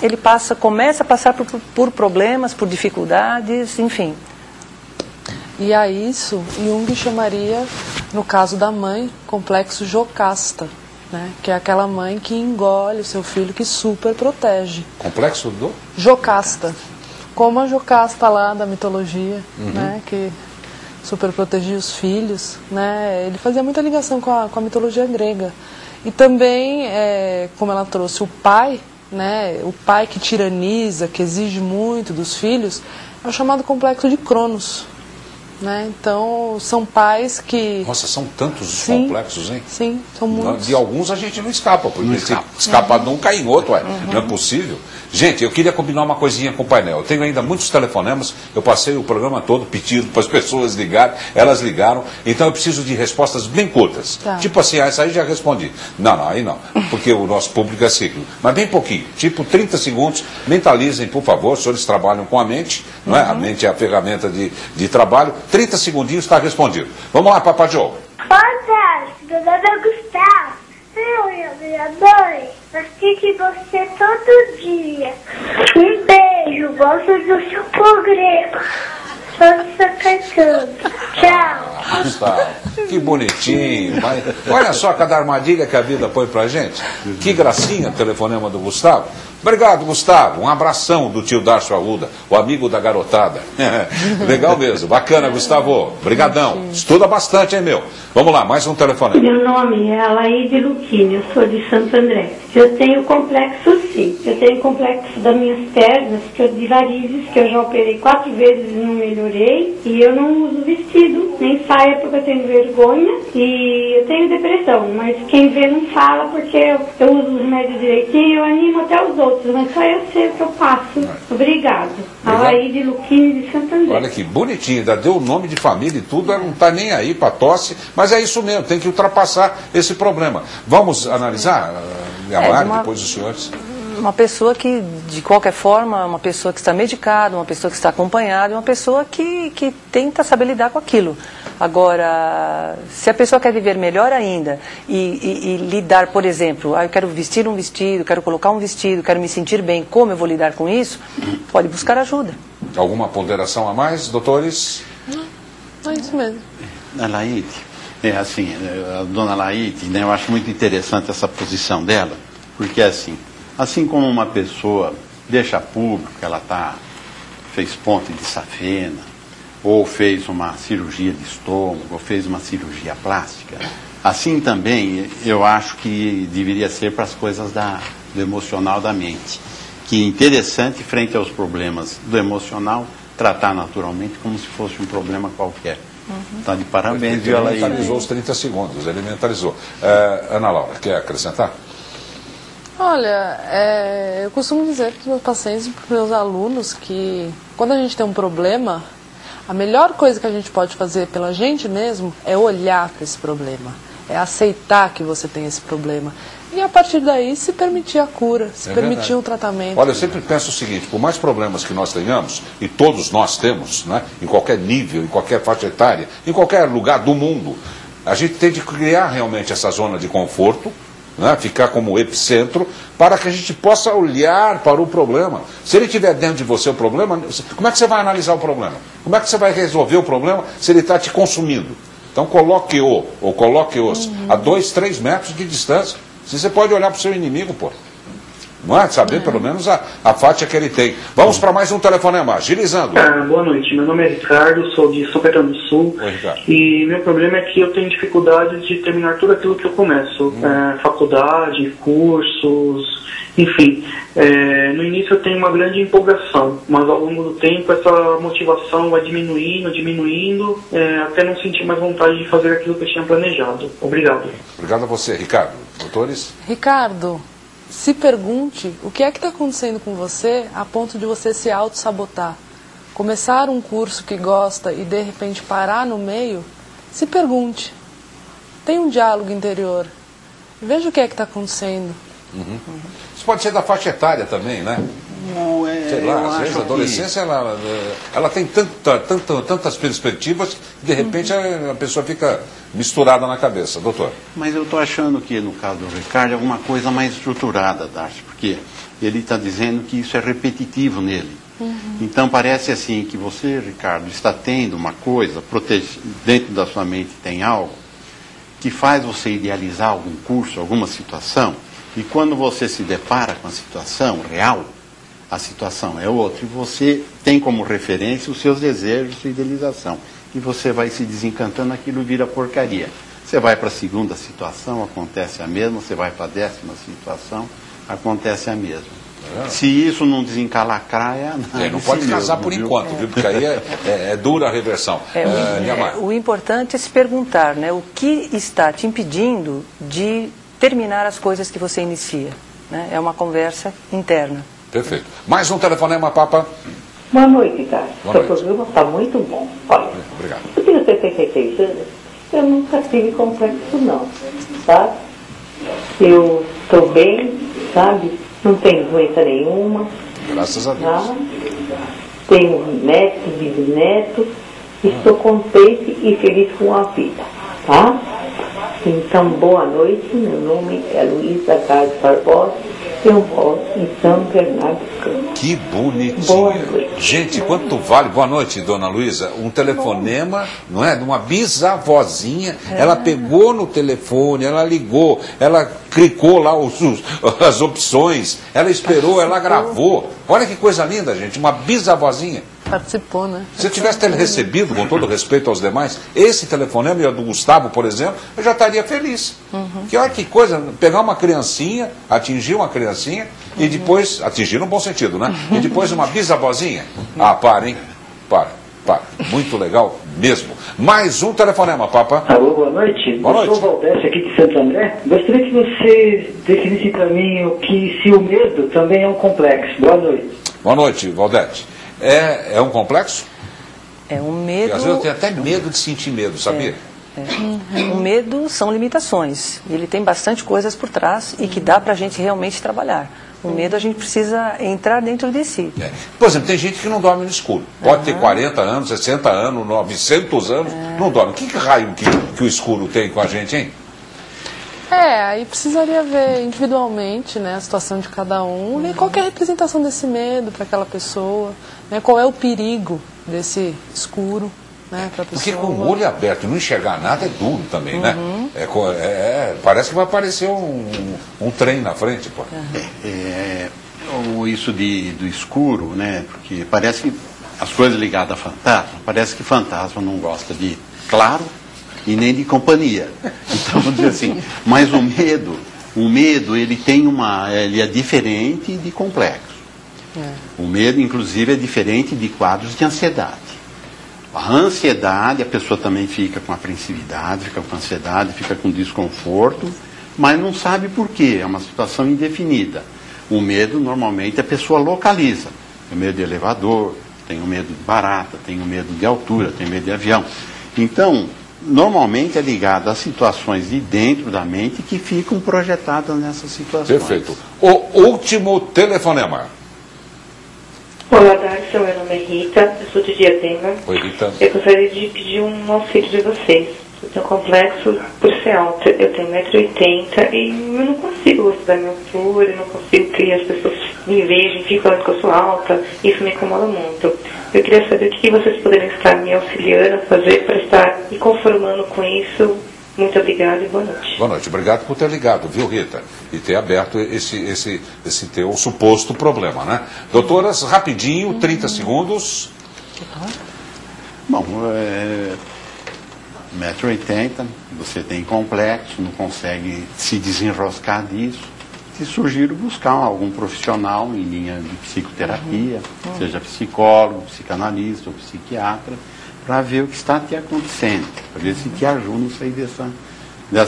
ele começa a passar por problemas, por dificuldades, enfim. E a isso Jung chamaria, no caso da mãe, complexo Jocasta, né? Que é aquela mãe que engole o seu filho, que super protege. Complexo do? Jocasta, como a Jocasta lá da mitologia, né? Que super protegia os filhos, né? Ele fazia muita ligação com a mitologia grega. E também, como ela trouxe o pai, né? O pai que tiraniza, que exige muito dos filhos, é o chamado complexo de Cronos, né? Então, são pais que... Nossa, são tantos os complexos, hein? Sim, são muitos. De alguns a gente não escapa, porque se escapa de um, cai em outro, não é possível. Gente, eu queria combinar uma coisinha com o painel. Eu tenho ainda muitos telefonemas, eu passei o programa todo pedindo para as pessoas ligarem, elas ligaram, então eu preciso de respostas bem curtas. Tá. Tipo assim, essa aí já respondi. Não, aí não, porque o nosso público é ciclo. Mas bem pouquinho, tipo 30 segundos, mentalizem, por favor, os senhores trabalham com a mente, não é? A mente é a ferramenta de trabalho. 30 segundinhos está respondido. Vamos lá, Papai Joe. Boa tarde, meu nome é Gustavo. Eu e a minha mãe assiste você todo dia. Um beijo, gosto do seu programa. Sou Caetano. Tchau. Gustavo, que bonitinho. Mas olha só cada armadilha que a vida põe pra gente. Que gracinha o telefonema do Gustavo. Obrigado, Gustavo. Um abração do tio Darcio Arruda, o amigo da garotada. Legal mesmo. Bacana, Gustavo. Obrigadão. Estuda bastante, hein, meu? Vamos lá, mais um telefone. Meu nome é Alaide Luquini, eu sou de Santo André. Eu tenho complexo, sim. Eu tenho complexo das minhas pernas, de varizes, que eu já operei 4 vezes e não melhorei. E eu não uso vestido, nem saia, porque eu tenho vergonha. E eu tenho depressão, mas quem vê não fala, porque eu uso os remédios direitinho, eu animo até os outros, mas só eu sei o que eu passo. Obrigado. Alaide Luquini de Santo André. Olha que bonitinho, ainda deu o nome de família e tudo, ela não está nem aí para tosse, mas é isso mesmo, tem que ultrapassar esse problema. Vamos analisar, depois os senhores? Uma pessoa que, de qualquer forma, uma pessoa que está medicada, uma pessoa que está acompanhada, uma pessoa que tenta saber lidar com aquilo. Agora, se a pessoa quer viver melhor ainda e lidar, por exemplo, eu quero vestir um vestido, quero colocar um vestido, quero me sentir bem, como eu vou lidar com isso, pode buscar ajuda. Alguma ponderação a mais, doutores? Não, é isso mesmo. A Laíde, assim, a dona Laíde, né, eu acho muito interessante essa posição dela, porque assim como uma pessoa deixa público que ela fez ponte de safena, ou fez uma cirurgia de estômago, ou fez uma cirurgia plástica, assim também eu acho que deveria ser para as coisas do emocional da mente. Que é interessante, frente aos problemas do emocional, tratar naturalmente como se fosse um problema qualquer. Então, de parabéns, viu, Laíde? Elementalizou os 30 segundos, elementalizou. Ana Laura, quer acrescentar? Olha, eu costumo dizer para os meus pacientes e para os meus alunos que quando a gente tem um problema, a melhor coisa que a gente pode fazer pela gente mesmo é olhar para esse problema, é aceitar que você tem esse problema. E a partir daí se permitir a cura, se permitir um tratamento. Olha, eu sempre penso o seguinte, por mais problemas que nós tenhamos, e todos nós temos, né, em qualquer nível, em qualquer faixa etária, em qualquer lugar do mundo, a gente tem de criar realmente essa zona de conforto, né, ficar como epicentro, para que a gente possa olhar para o problema. Se ele tiver dentro de você o problema, como é que você vai analisar o problema? Como é que você vai resolver o problema se ele está te consumindo? Então coloque-o, ou coloque-os, a 2, 3 metros de distância. Se você pode olhar para o seu inimigo, pô. Não é? Saber pelo menos a faixa que ele tem. Vamos para mais um telefonema. Agilizando. Boa noite, meu nome é Ricardo, sou de São Caetano do Sul. Oi, Ricardo. E meu problema é que eu tenho dificuldade de terminar tudo aquilo que eu começo. Faculdade, cursos, enfim. No início eu tenho uma grande empolgação, mas ao longo do tempo essa motivação vai diminuindo, até não sentir mais vontade de fazer aquilo que eu tinha planejado. Obrigado. Obrigado a você, Ricardo. Doutores? Ricardo, se pergunte o que é que está acontecendo com você a ponto de você se auto-sabotar. Começar um curso que gosta e de repente parar no meio, se pergunte. Tenha um diálogo interior. Veja o que é que está acontecendo. Isso pode ser da faixa etária também, né? Sei lá, às vezes a adolescência ela tem tantas perspectivas que de repente a pessoa fica misturada na cabeça. Doutor? Mas eu estou achando que no caso do Ricardo é alguma coisa mais estruturada, Darcy, porque ele está dizendo que isso é repetitivo nele. Então parece assim que você, Ricardo, está tendo uma coisa, dentro da sua mente tem algo que faz você idealizar algum curso, alguma situação, e quando você se depara com a situação real, a situação é outra, e você tem como referência os seus desejos e idealização. E você vai se desencantando, aquilo vira porcaria. Você vai para a segunda situação, acontece a mesma, você vai para a 10ª situação, acontece a mesma. Se isso não desencalacrar, não pode casar por enquanto, viu? Porque aí é dura a reversão. O importante é se perguntar, né, o que está te impedindo de terminar as coisas que você inicia. Né? É uma conversa interna. Perfeito. Mais um telefonema, Papa. Boa noite, cara. Seu programa está muito bom. Olha, obrigado. Eu tenho 76 anos, eu nunca tive complexo não, sabe? Eu estou bem, sabe? Não tenho doença nenhuma. Graças a Deus. Tá? Tenho netos, bisnetos, estou contente e feliz com a vida, tá? Então, boa noite, meu nome é Luísa Carlos Barbosa, eu moro em São Bernardo do Campo. Que bonitinha. Boa noite. Gente, quanto vale, boa noite, dona Luísa, um telefonema, não é, de uma bisavozinha, ela pegou no telefone, ela ligou, ela clicou lá as opções, ela esperou, ela gravou. Olha que coisa linda, gente, uma bisavozinha. Participou, né? Se eu tivesse recebido, com todo respeito aos demais, esse telefonema, e o do Gustavo, por exemplo, eu já estaria feliz. Que olha que coisa, pegar uma criancinha, atingir uma criancinha, e depois, atingir no bom sentido, né? E depois uma bisavozinha. Ah, para, hein? Para. Muito legal mesmo. Mais um telefonema, Papa. Alô, boa noite. Boa noite. Eu sou o Valdécio aqui de Santo André. Gostaria que você definisse para mim o que se o medo também é um complexo. Boa noite. Boa noite, Valdete. É um complexo? É um medo... Porque às vezes eu tenho até medo de sentir medo, sabia? O medo são limitações. Ele tem bastante coisas por trás e que dá para a gente realmente trabalhar. O medo a gente precisa entrar dentro de si. Por exemplo, tem gente que não dorme no escuro. Pode ter 40 anos, 60 anos, 900 anos, não dorme. Que raio que o escuro tem com a gente, hein? Aí precisaria ver individualmente, né, a situação de cada um e qual que é a representação desse medo para aquela pessoa, né, qual é o perigo desse escuro, né, para a pessoa. Porque com o olho aberto e não enxergar nada é duro também, né? Parece que vai aparecer um trem na frente, pô. Isso do escuro, né, porque parece que as coisas ligadas a fantasma, parece que fantasma não gosta de claro e nem de companhia. Então, vamos dizer assim, mas o medo, ele é diferente de complexo. O medo, inclusive, é diferente de quadros de ansiedade. A ansiedade, a pessoa também fica com apreensividade, fica com ansiedade, fica com desconforto, mas não sabe por quê, é uma situação indefinida. O medo, normalmente, a pessoa localiza. Tem medo de elevador, tem medo de barata, tem medo de altura, tem medo de avião. Então, normalmente é ligado a situações de dentro da mente que ficam projetadas nessas situações. Perfeito. O último telefonema. Olá, Darcy, meu nome é Rita, eu sou de Diadema. Oi, Rita. Eu gostaria de pedir um auxílio de vocês. Eu tenho complexo por ser alta, eu tenho 1,80 m e eu não consigo gostar da minha altura, eu não consigo que as pessoas me vejam, ficam falando que eu sou alta, isso me incomoda muito. Eu queria saber o que vocês poderiam estar me auxiliando a fazer para estar me conformando com isso. Muito obrigada e boa noite. Boa noite, obrigado por ter ligado, viu, Rita? E ter aberto esse teu suposto problema, né? Doutoras, rapidinho, 30 segundos. Bom, 1,80 m, você tem complexo, não consegue se desenroscar disso. Te sugiro buscar algum profissional em linha de psicoterapia, seja psicólogo, psicanalista ou psiquiatra, para ver o que está te acontecendo, para ver se te ajuda a sair dessa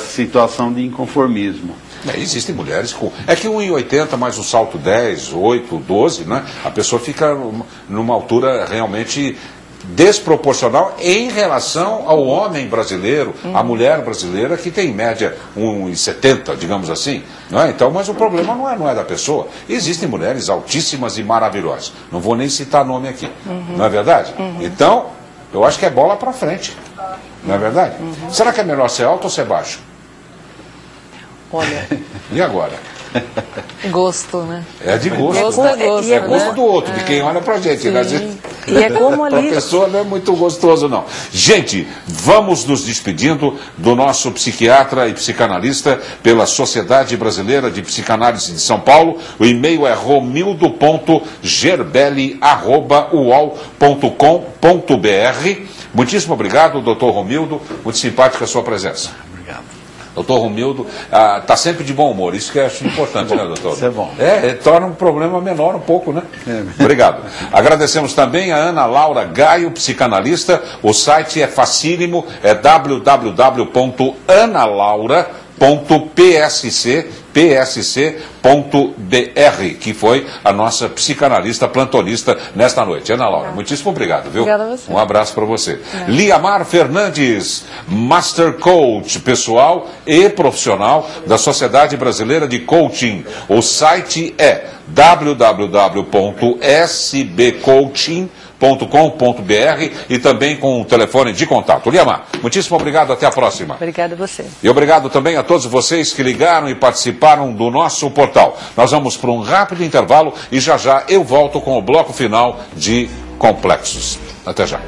situação de inconformismo. Existem mulheres com... É que 1,80 mais um salto 10, 8, 12, né? A pessoa fica numa altura realmente desproporcional em relação ao homem brasileiro, à mulher brasileira, que tem em média 1,70, digamos assim. Não é? Então, mas o problema não é da pessoa. Existem mulheres altíssimas e maravilhosas. Não vou nem citar nome aqui. Não é verdade? Então, eu acho que é bola para frente. Não é verdade? Será que é melhor ser alto ou ser baixo? Olha. E agora? Gosto, né? É de gosto. Gosto é gosto, e é gosto né? do outro, de quem olha pra gente. Né? E é como ali... Para a pessoa não é muito gostoso, não. Gente, vamos nos despedindo do nosso psiquiatra e psicanalista pela Sociedade Brasileira de Psicanálise de São Paulo. O e-mail é romildo.gerbelli@uol.com.br. Muitíssimo obrigado, doutor Romildo. Muito simpática a sua presença. Doutor Romildo está sempre de bom humor, isso que eu acho importante, né, doutor? Isso é bom. Torna um problema menor um pouco, né? Obrigado. Agradecemos também a Ana Laura Gaio, psicanalista. O site é facílimo, é www.analaura.psc.br, que foi a nossa psicanalista plantonista nesta noite. Ana Laura, muitíssimo obrigado, viu? Obrigada a você. Um abraço para você. Liamar Fernandes, Master Coach pessoal e profissional da Sociedade Brasileira de Coaching. O site é www.sbcoaching.com.br e também com o telefone de contato. Liamar, muitíssimo obrigado, até a próxima. Obrigada a você. E obrigado também a todos vocês que ligaram e participaram do nosso portal. Nós vamos para um rápido intervalo e já eu volto com o bloco final de Complexos. Até já.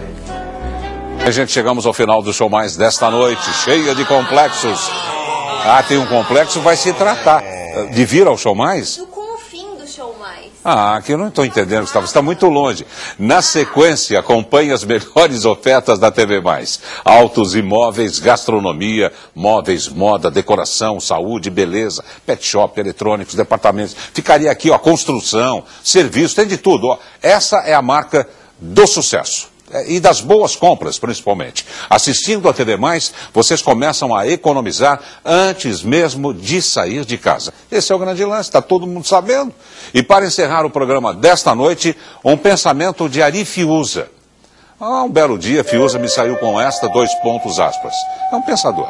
Gente, chegamos ao final do Show Mais desta noite, cheia de complexos. Tem um complexo, vai se tratar de vir ao Show Mais? Com o fim do Show Mais. Que eu não estou entendendo, Gustavo, você está muito longe. Na sequência, acompanhe as melhores ofertas da TV Mais. Autos, imóveis, gastronomia, móveis, moda, decoração, saúde, beleza, pet shop, eletrônicos, departamentos. Ficaria aqui, construção, serviço, tem de tudo. Essa é a marca do sucesso. E das boas compras, principalmente. Assistindo a TV Mais, vocês começam a economizar antes mesmo de sair de casa. Esse é o grande lance, está todo mundo sabendo. E para encerrar o programa desta noite, um pensamento de Ari Fiuza. Um belo dia, Fiuza me saiu com esta, 2 pontos aspas. É um pensador.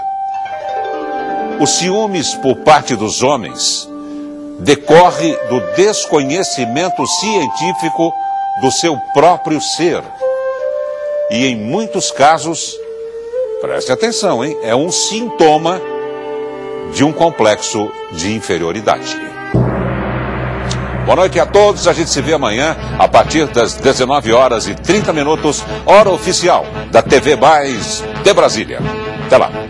Os ciúmes por parte dos homens decorre do desconhecimento científico do seu próprio ser. E em muitos casos, preste atenção, hein? É um sintoma de um complexo de inferioridade. Boa noite a todos, a gente se vê amanhã a partir das 19h30, hora oficial da TV Mais de Brasília. Até lá.